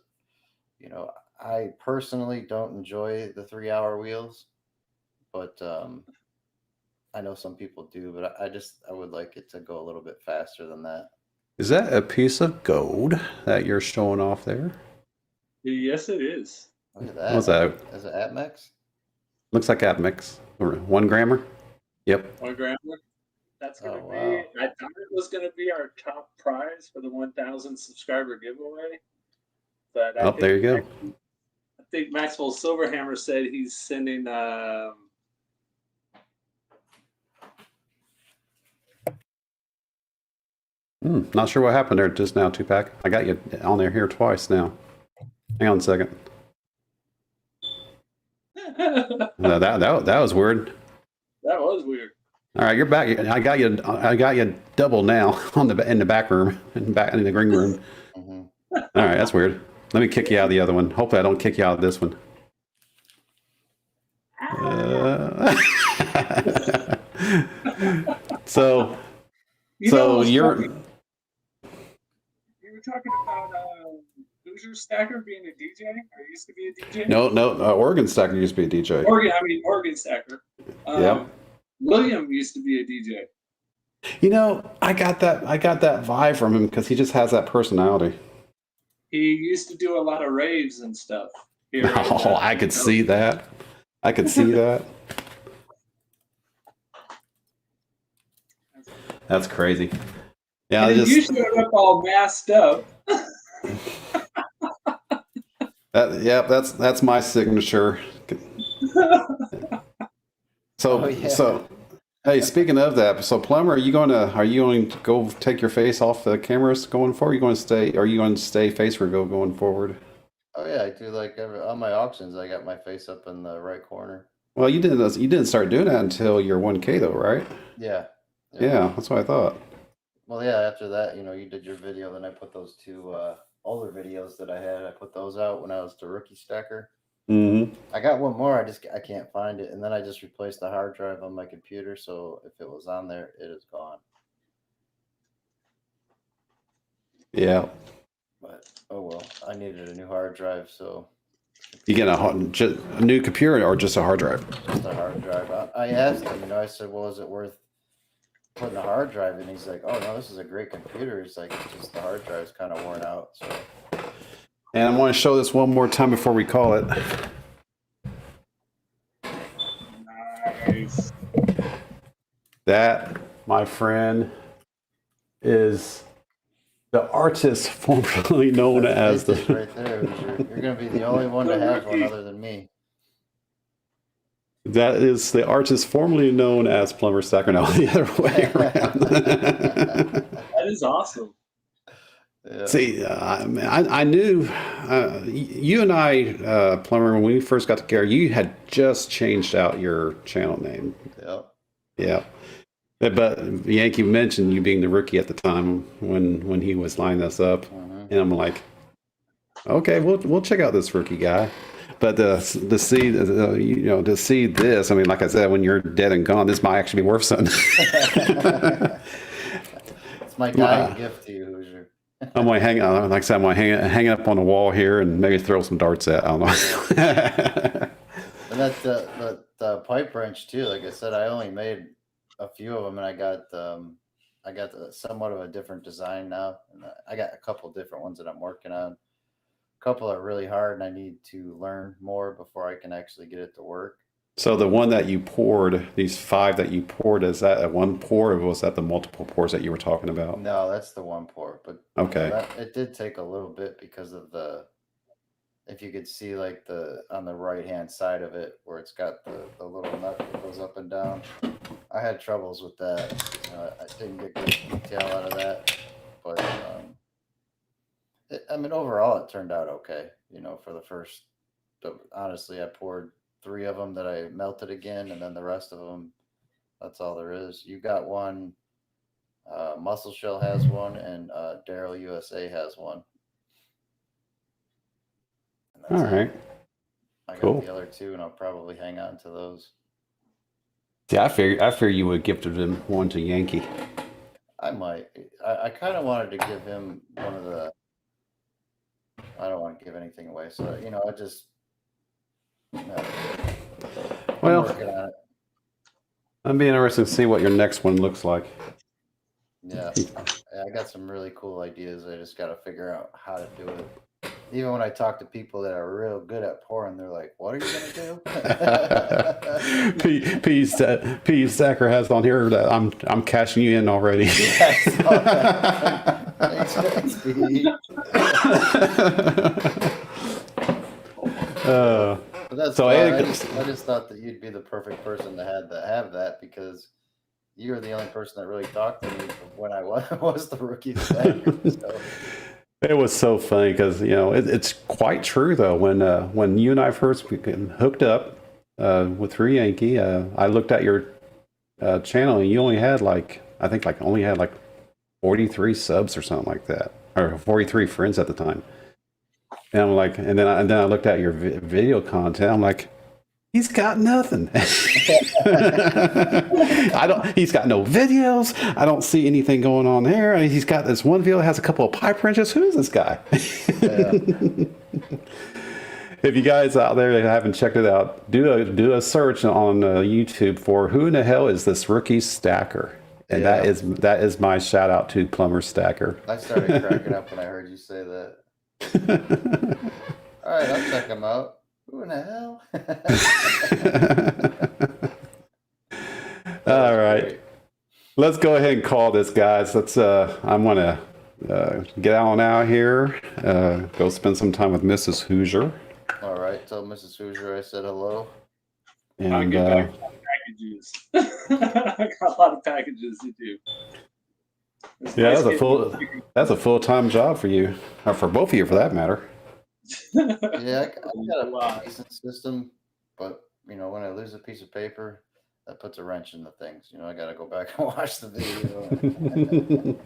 I personally don't enjoy the 3-hour wheels, but I know some people do. But I would like it to go a little bit faster than that. Is that a piece of gold that you're showing off there? Yes, it is. Look at that. What's that? Is it Atmex? Looks like Atmix. 1 grammer. Yep. 1 gram. That's going to Oh, be, wow. I thought it was going to be our top prize for the 1,000 subscriber giveaway. But I There you go. I think Maxwell Silverhammer said he's sending, Not sure what happened there just now, Tupac. I got you on there here twice now. Hang on a second. No, that was weird. That was weird. All right, you're back. I got you double now in the back room, in the green room. Mm-hmm. All right, that's weird. Let me kick you out of the other one. Hopefully, I don't kick you out of this one. So you're. You were talking about Hoosier Stacker being a DJ, or used to be a DJ. No, Oregon Stacker used to be a DJ. Oregon Stacker. Yeah. William used to be a DJ. I got that vibe from him because he just has that personality. He used to do a lot of raves and stuff. I could see that. I could see that. That's crazy. Yeah, and you showed up all masked up. That's my signature. So, hey, speaking of that, so Plumber, are you going to go take your face off the cameras going forward? Are you going to stay face reveal going forward? Oh yeah, I do on my auctions. I got my face up in the right corner. Well, you didn't start doing that until your 1K though, right? Yeah. Yeah, that's what I thought. Well, yeah. After that, you did your video. Then I put those 2 older videos that I had. I put those out when I was the rookie stacker. Mm-hmm. I got one more. I can't find it, and then I just replaced the hard drive on my computer. So if it was on there, it is gone. Yeah. But oh well, I needed a new hard drive, so. You get a new computer or just a hard drive? Just a hard drive. I asked him. I said, "Well, is it worth putting a hard drive in?" He's like, "Oh no, this is a great computer." He's like, "It's just the hard drive's kind of worn out." So. And I want to show this one more time before we call it. Nice. That, my friend, is the artist formerly known as the. Right there. You're going to be the only one to have one other than me. That is the artist formerly known as Plumber Stacker. Now the other way around. That is awesome. Yeah. See, I knew you and I, Plumber, when we first got together, you had just changed out your channel name. Yep. Yeah. But Yankee mentioned you being the rookie at the time when he was lining us up, and I'm like, okay, we'll check out this rookie guy. But to see this, I mean, like I said, when you're dead and gone, this might actually be worth something. It's my dying gift to you, Hoosier. I'm going to hang on. Like I said, I'm going to hang it up on the wall here and maybe throw some darts at. I don't know. And that's the pipe wrench too. Like I said, I only made a few of them, and I got somewhat of a different design now, and I got a couple different ones that I'm working on. A couple are really hard, and I need to learn more before I can actually get it to work. So the one that you poured, these 5 that you poured, is that a one pour, or was that the multiple pours that you were talking about? No, that's the one pour. But okay, it did take a little bit because of if you could see like on the right hand side of it where it's got the little nut that goes up and down. I had troubles with that. I didn't get good detail out of that, but overall it turned out okay. For the first, honestly, I poured 3 of them that I melted again, and then the rest of them, that's all there is. You got one. Muscle Shell has one, and Daryl USA has one. All right. I got cool. the other 2, and I'll probably hang on to those. Yeah, I figure you would have gifted him one to Yankee. I might. I kind of wanted to give him one of the. I don't want to give anything away, so I just. No, I'm Well, working on it. I'd be interested to see what your next one looks like. Yeah, I got some really cool ideas. I just got to figure out how to do it. Even when I talk to people that are real good at pouring, they're like, "What are you gonna do?" P. Stacker has on here that I'm cashing you in already. Thanks, Pete. But that's So, fine. I just thought that you'd be the perfect person to have that because you were the only person that really talked to me when I was the rookie stacker. So. It was so funny because it's quite true though. When you and I first hooked up with Three Yankee, I looked at your channel and you only had only had 43 subs or something like that, or 43 friends at the time. And I'm like, and then I looked at your video content. I'm like, he's got nothing. He's got no videos. I don't see anything going on there. I mean, he's got this one video that has a couple of pipe wrenches. Who is this guy? Yeah. If you guys out there that haven't checked it out, do a search on YouTube for who in the hell is this rookie stacker? And that is my shout out to Plumber Stacker. I started cracking up when I heard you say that. All right, I'll check him out. Who in the hell? All right. Great. Let's go ahead and call this, guys. I'm going to get on out here, go spend some time with Mrs. Hoosier. All right. Tell Mrs. Hoosier I said hello. And I'll get back to packages. I got a lot of packages to do. Yeah, that's a full-time job for you, or for both of you, for that matter. Yeah, I got a decent system, but when I lose a piece of paper, that puts a wrench in the things. I got to go back and watch the video.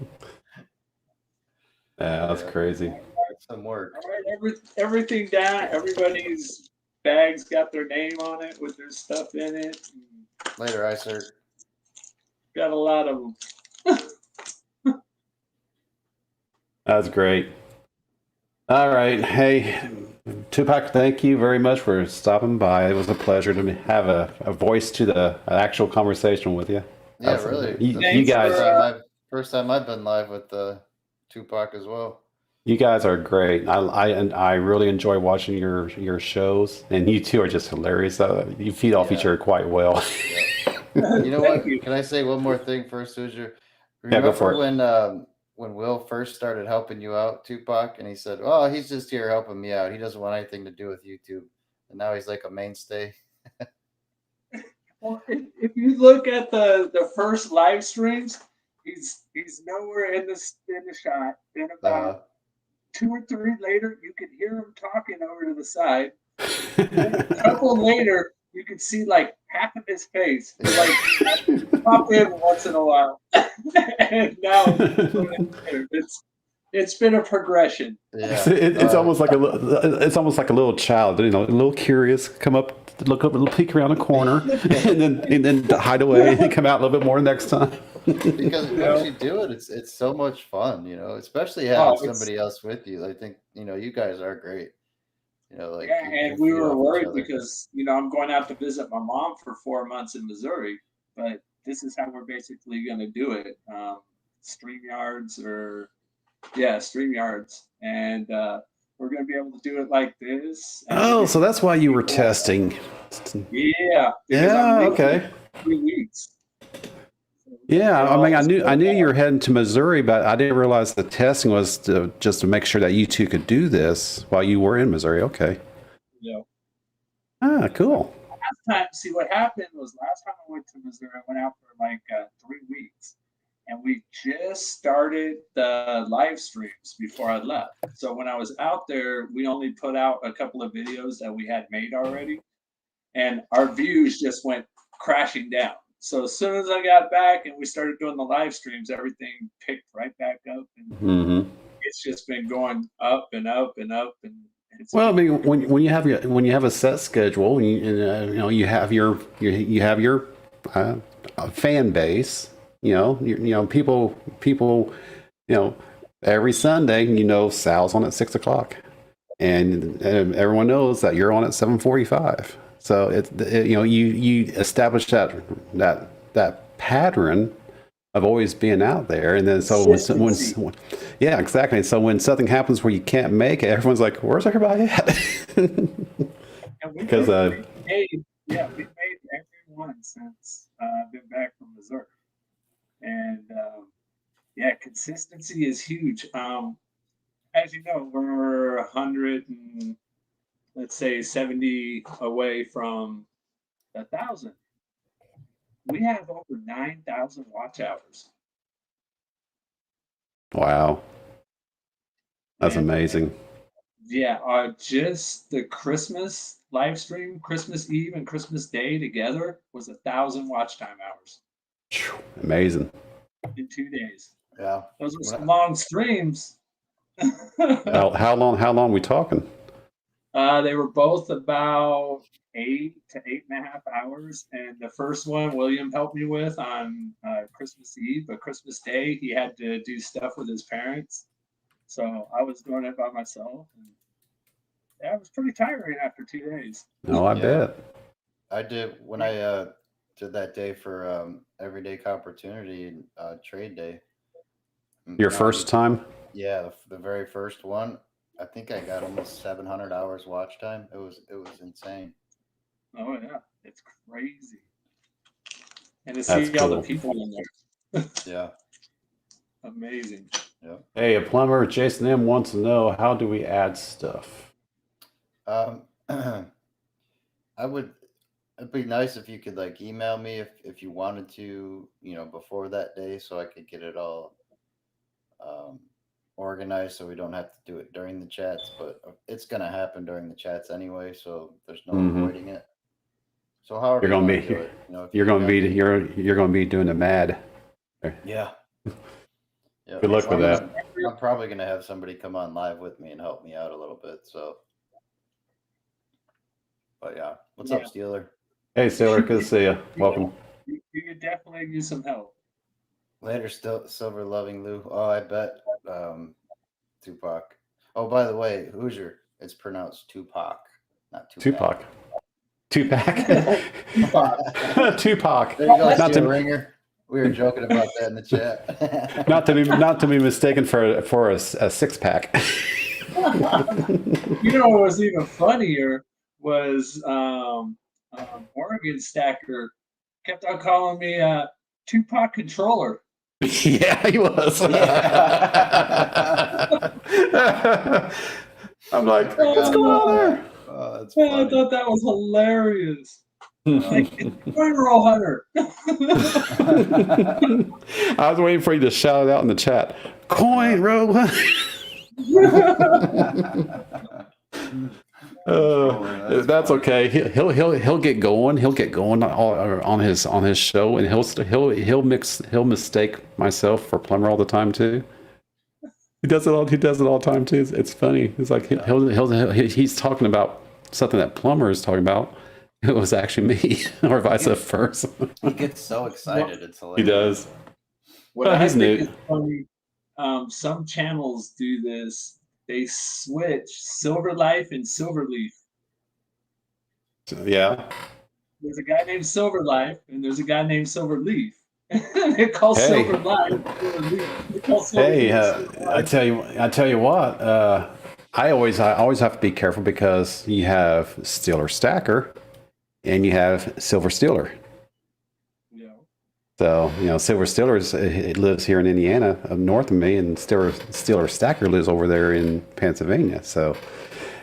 Yeah, that's crazy. Some work. All right, everything down. Everybody's bags got their name on it with their stuff in it. Later, ISER. Got a lot of them. That's great. All right. Hey, Tupac, thank you very much for stopping by. It was a pleasure to have a voice to the actual conversation with you. Yeah, really. You guys. First time I've been live with Tupac as well. You guys are great. I really enjoy watching your shows, and you two are just hilarious. You feed off each other quite well. Yeah. You know what? Can I say one more thing first, Hoosier? Remember go for it. When Will first started helping you out, Tupac, and he said, "Oh, he's just here helping me out. He doesn't want anything to do with YouTube." And now he's like a mainstay. Well, if you look at the first live streams, he's nowhere in the shot. Then about 2 or 3 later, you could hear him talking over to the side. Then a couple later, you could see like half of his face, like pop in once in a while. And now it's been a progression. Yeah. It's almost like a little child, a little curious, come up, look up, peek around a corner, and then hide away and come out a little bit more next time. Because once you do it, it's so much fun, especially having somebody else with you. I think you guys are great. And we were worried because I'm going out to visit my mom for 4 months in Missouri, but this is how we're basically going to do it. StreamYards, and we're going to be able to do it like this. Oh, so that's why you were testing. Yeah. Okay. 3 weeks. Yeah, I mean, I knew you were heading to Missouri, but I didn't realize the testing was just to make sure that you two could do this while you were in Missouri. Okay. Yeah. Ah, cool. See, what happened was last time I went to Missouri, I went out for like 3 weeks, and we just started the live streams before I left. So when I was out there, we only put out a couple of videos that we had made already, and our views just went crashing down. So as soon as I got back and we started doing the live streams, everything picked right back up, and it's just been going up and up and up. And well, I mean, when you have a set schedule, and you have your fan base, people, every Sunday, Sal's on at 6 o'clock, and everyone knows that you're on at 7:45. So you establish that pattern of always being out there, and then yeah, exactly. So when something happens where you can't make it, everyone's like, "Where's everybody at?" Because we've made everyone since I've been back from Missouri, and consistency is huge. As you know, we're 100 and let's say 70 away from 1,000. We have over 9,000 watch hours. Wow, that's amazing. Yeah, just the Christmas live stream, Christmas Eve and Christmas Day together was 1,000 watch time hours. Amazing. In 2 days. Yeah. Those were some long streams. How long we talking? They were both about 8 to 8.5 hours. And the first one, William helped me with on Christmas Eve, but Christmas Day, he had to do stuff with his parents. So I was doing it by myself. And it was pretty tiring after 2 days. No, I bet. I did when I did that day for Everyday Opportunity trade day. Your first time? Yeah, the very first one. I think I got almost 700 hours watch time. It was insane. Oh yeah, it's crazy. And to see all the people in there. Yeah. Amazing. Yeah. Hey, a plumber, Jason M wants to know, how do we add stuff? It'd be nice if you could like email me if you wanted to, before that day, so I could get it all organized, so we don't have to do it during the chats. But it's gonna happen during the chats anyway, so there's no avoiding it. So however you're gonna be, do it, you're gonna be doing the mad. Yeah. Good luck with that. I'm probably gonna have somebody come on live with me and help me out a little bit. So, but yeah, what's up, Steeler? Hey, Steeler, good to see you. Welcome. You could definitely use some help. Later, still Silver Loving Lou. Oh, I bet Tupac. Oh, by the way, Hoosier, it's pronounced Tupac, not Tupac. Tupac. Tupac. There you go, not the ringer. We were joking about that in the chat. not to be mistaken for a six pack. What was even funnier was Oregon Stacker kept on calling me Tupac controller. Yeah, he was. I'm like, what's going on there? Oh, that's funny. I thought that was hilarious. Like, coinrollhunter. I was waiting for you to shout it out in the chat. Coinrollhunter. That's okay. He'll get going. He'll get going on his show, and he'll mistake myself for Plumber all the time too. He does it all the time too. It's funny. It's like he's talking about something that Plumber is talking about. It was actually me, or vice versa. He gets so excited. It's hilarious. He does. What I think is funny, some channels do this. They switch Silver Life and Silver Leaf. Yeah. There's a guy named Silver Life, and there's a guy named Silver Leaf. They call Silver Life Silver Leaf. Hey, I tell you what. I always have to be careful, because you have Steeler Stacker, and you have Silver Steeler. Yeah. So Silver Steeler it lives here in Indiana, up north of me, and Steeler Stacker lives over there in Pennsylvania. So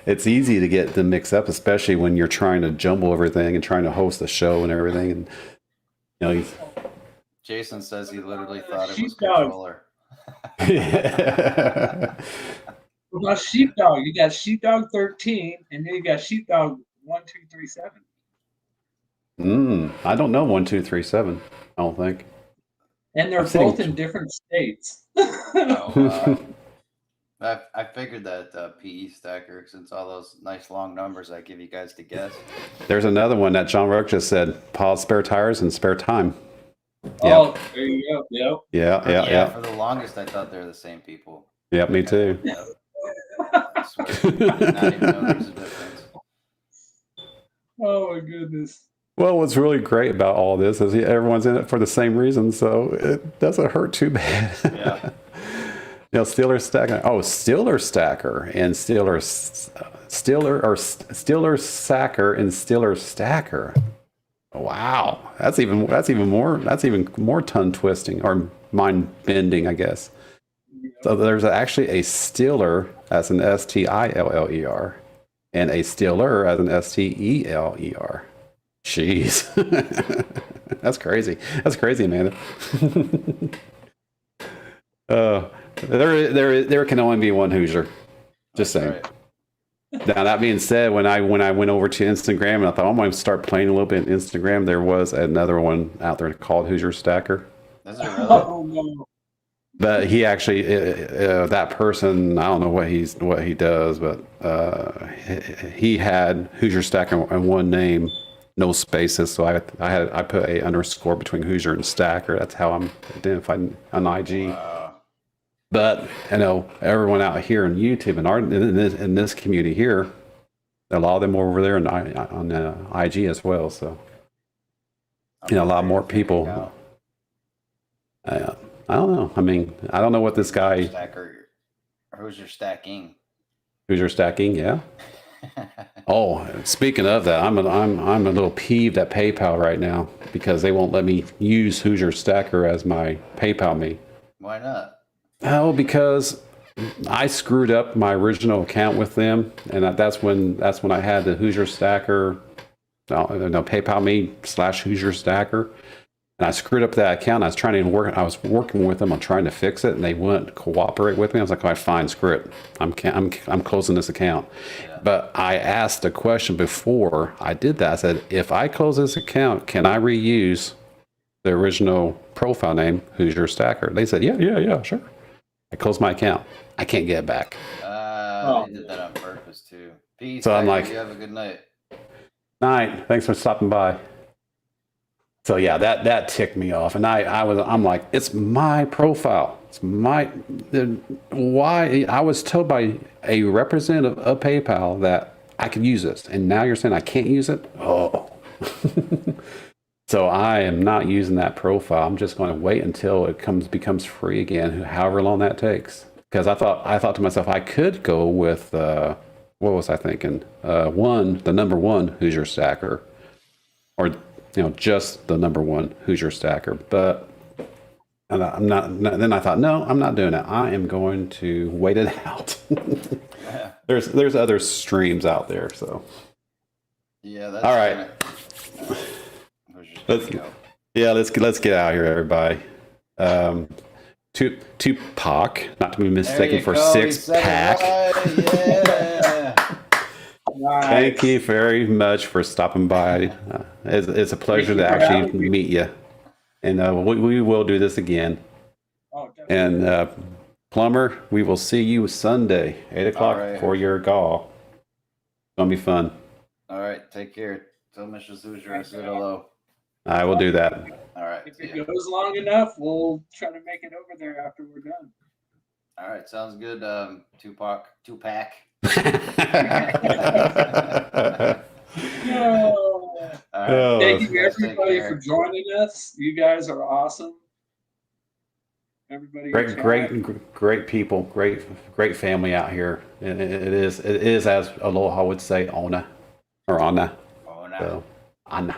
it's easy to get them mixed up, especially when you're trying to jumble everything and trying to host a show and everything. And Jason says he literally thought it was controller. What about Sheepdog? You got Sheepdog 13, and then you got Sheepdog 1237. I don't know 1237. I don't think. And they're both in different states. I figured that PE Stacker, since all those nice long numbers I give you guys to guess. There's another one that John Rourke just said: pause, spare tires, and spare time. Oh, there you go. Yep. Yeah. For the longest, I thought they were the same people. Yep, me too. Yep. I swear. I did not even know there was a difference. Oh my goodness. Well, what's really great about all this is everyone's in it for the same reason, so it doesn't hurt too bad. Yeah. Steeler Stacker. Oh, Steeler Stacker and Steeler Sacker and Steeler Stacker. Wow, that's even more tongue twisting or mind bending, I guess. So there's actually a Steeler as an Stiller and a Steeler as an Steler. Jeez, that's crazy. That's crazy, Amanda. There can only be one Hoosier. Just saying. Right. Now that being said, when I went over to Instagram and I thought I'm going to start playing a little bit in Instagram, there was another one out there called Hoosier Stacker. Is it really? Oh no. But he actually, that person, I don't know what he does, but he had Hoosier Stacker in one name, no spaces. So I put a underscore between Hoosier and Stacker. That's how I'm identified on IG. Wow. But everyone out here on YouTube and in this community here, a lot of them are over there on IG as well. So a lot more people. I don't know. I mean, I don't know what this guy. Stacker. Hoosier stacking. Hoosier stacking, yeah. Oh, speaking of that, I'm a little peeved at PayPal right now because they won't let me use Hoosier Stacker as my PayPal me. Why not? Oh, because I screwed up my original account with them, and that's when I had the Hoosier Stacker, PayPal me / Hoosier Stacker, and I screwed up that account. I was working with them on trying to fix it, and they wouldn't cooperate with me. I was like, all right, fine, screw it. I'm closing this account. Yeah. But I asked a question before I did that. I said, if I close this account, can I reuse the original profile name, Hoosier Stacker? They said, yeah, sure. I closed my account. I can't get it back. They did that on purpose too. Peace. So I'm like, you have a good night. Night. Thanks for stopping by. So yeah, that ticked me off, and I'm like, it's my profile. It's my why I was told by a representative of PayPal that I could use this, and now you're saying I can't use it. Oh. So I am not using that profile. I'm just going to wait until it becomes free again, however long that takes. Because I thought to myself, I could go with what was I thinking? The number one Hoosier Stacker, or just the number one Hoosier Stacker. But I'm not. Then I thought, no, I'm not doing it. I am going to wait it out. There's other streams out there, so. Yeah. That's all right. Let's get out of here, everybody. Tupac, not to be mistaken for Six Pack. Yeah. Thank you very much for stopping by. It's a pleasure to actually meet you, and we will do this again. Oh, and Plumber, we will see you Sunday, 8:00 for your call. It's gonna be fun. All right, take care. Tell Mr. Hoosier I said hello. I will do that. All right. If it goes long enough, we'll try to make it over there after we're done. All right, sounds good. Tupac. Thank you everybody for joining us. You guys are awesome. Everybody, great people, great family out here. And it is as Aloha would say, Ona or Anna. So, Anna.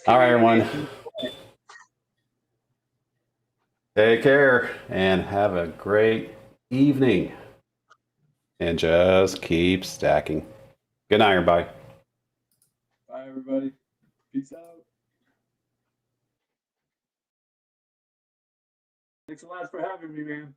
All right, everyone. Take care and have a great evening. And just keep stacking. Good night, everybody. Bye, everybody. Peace out. Thanks a lot for having me, man.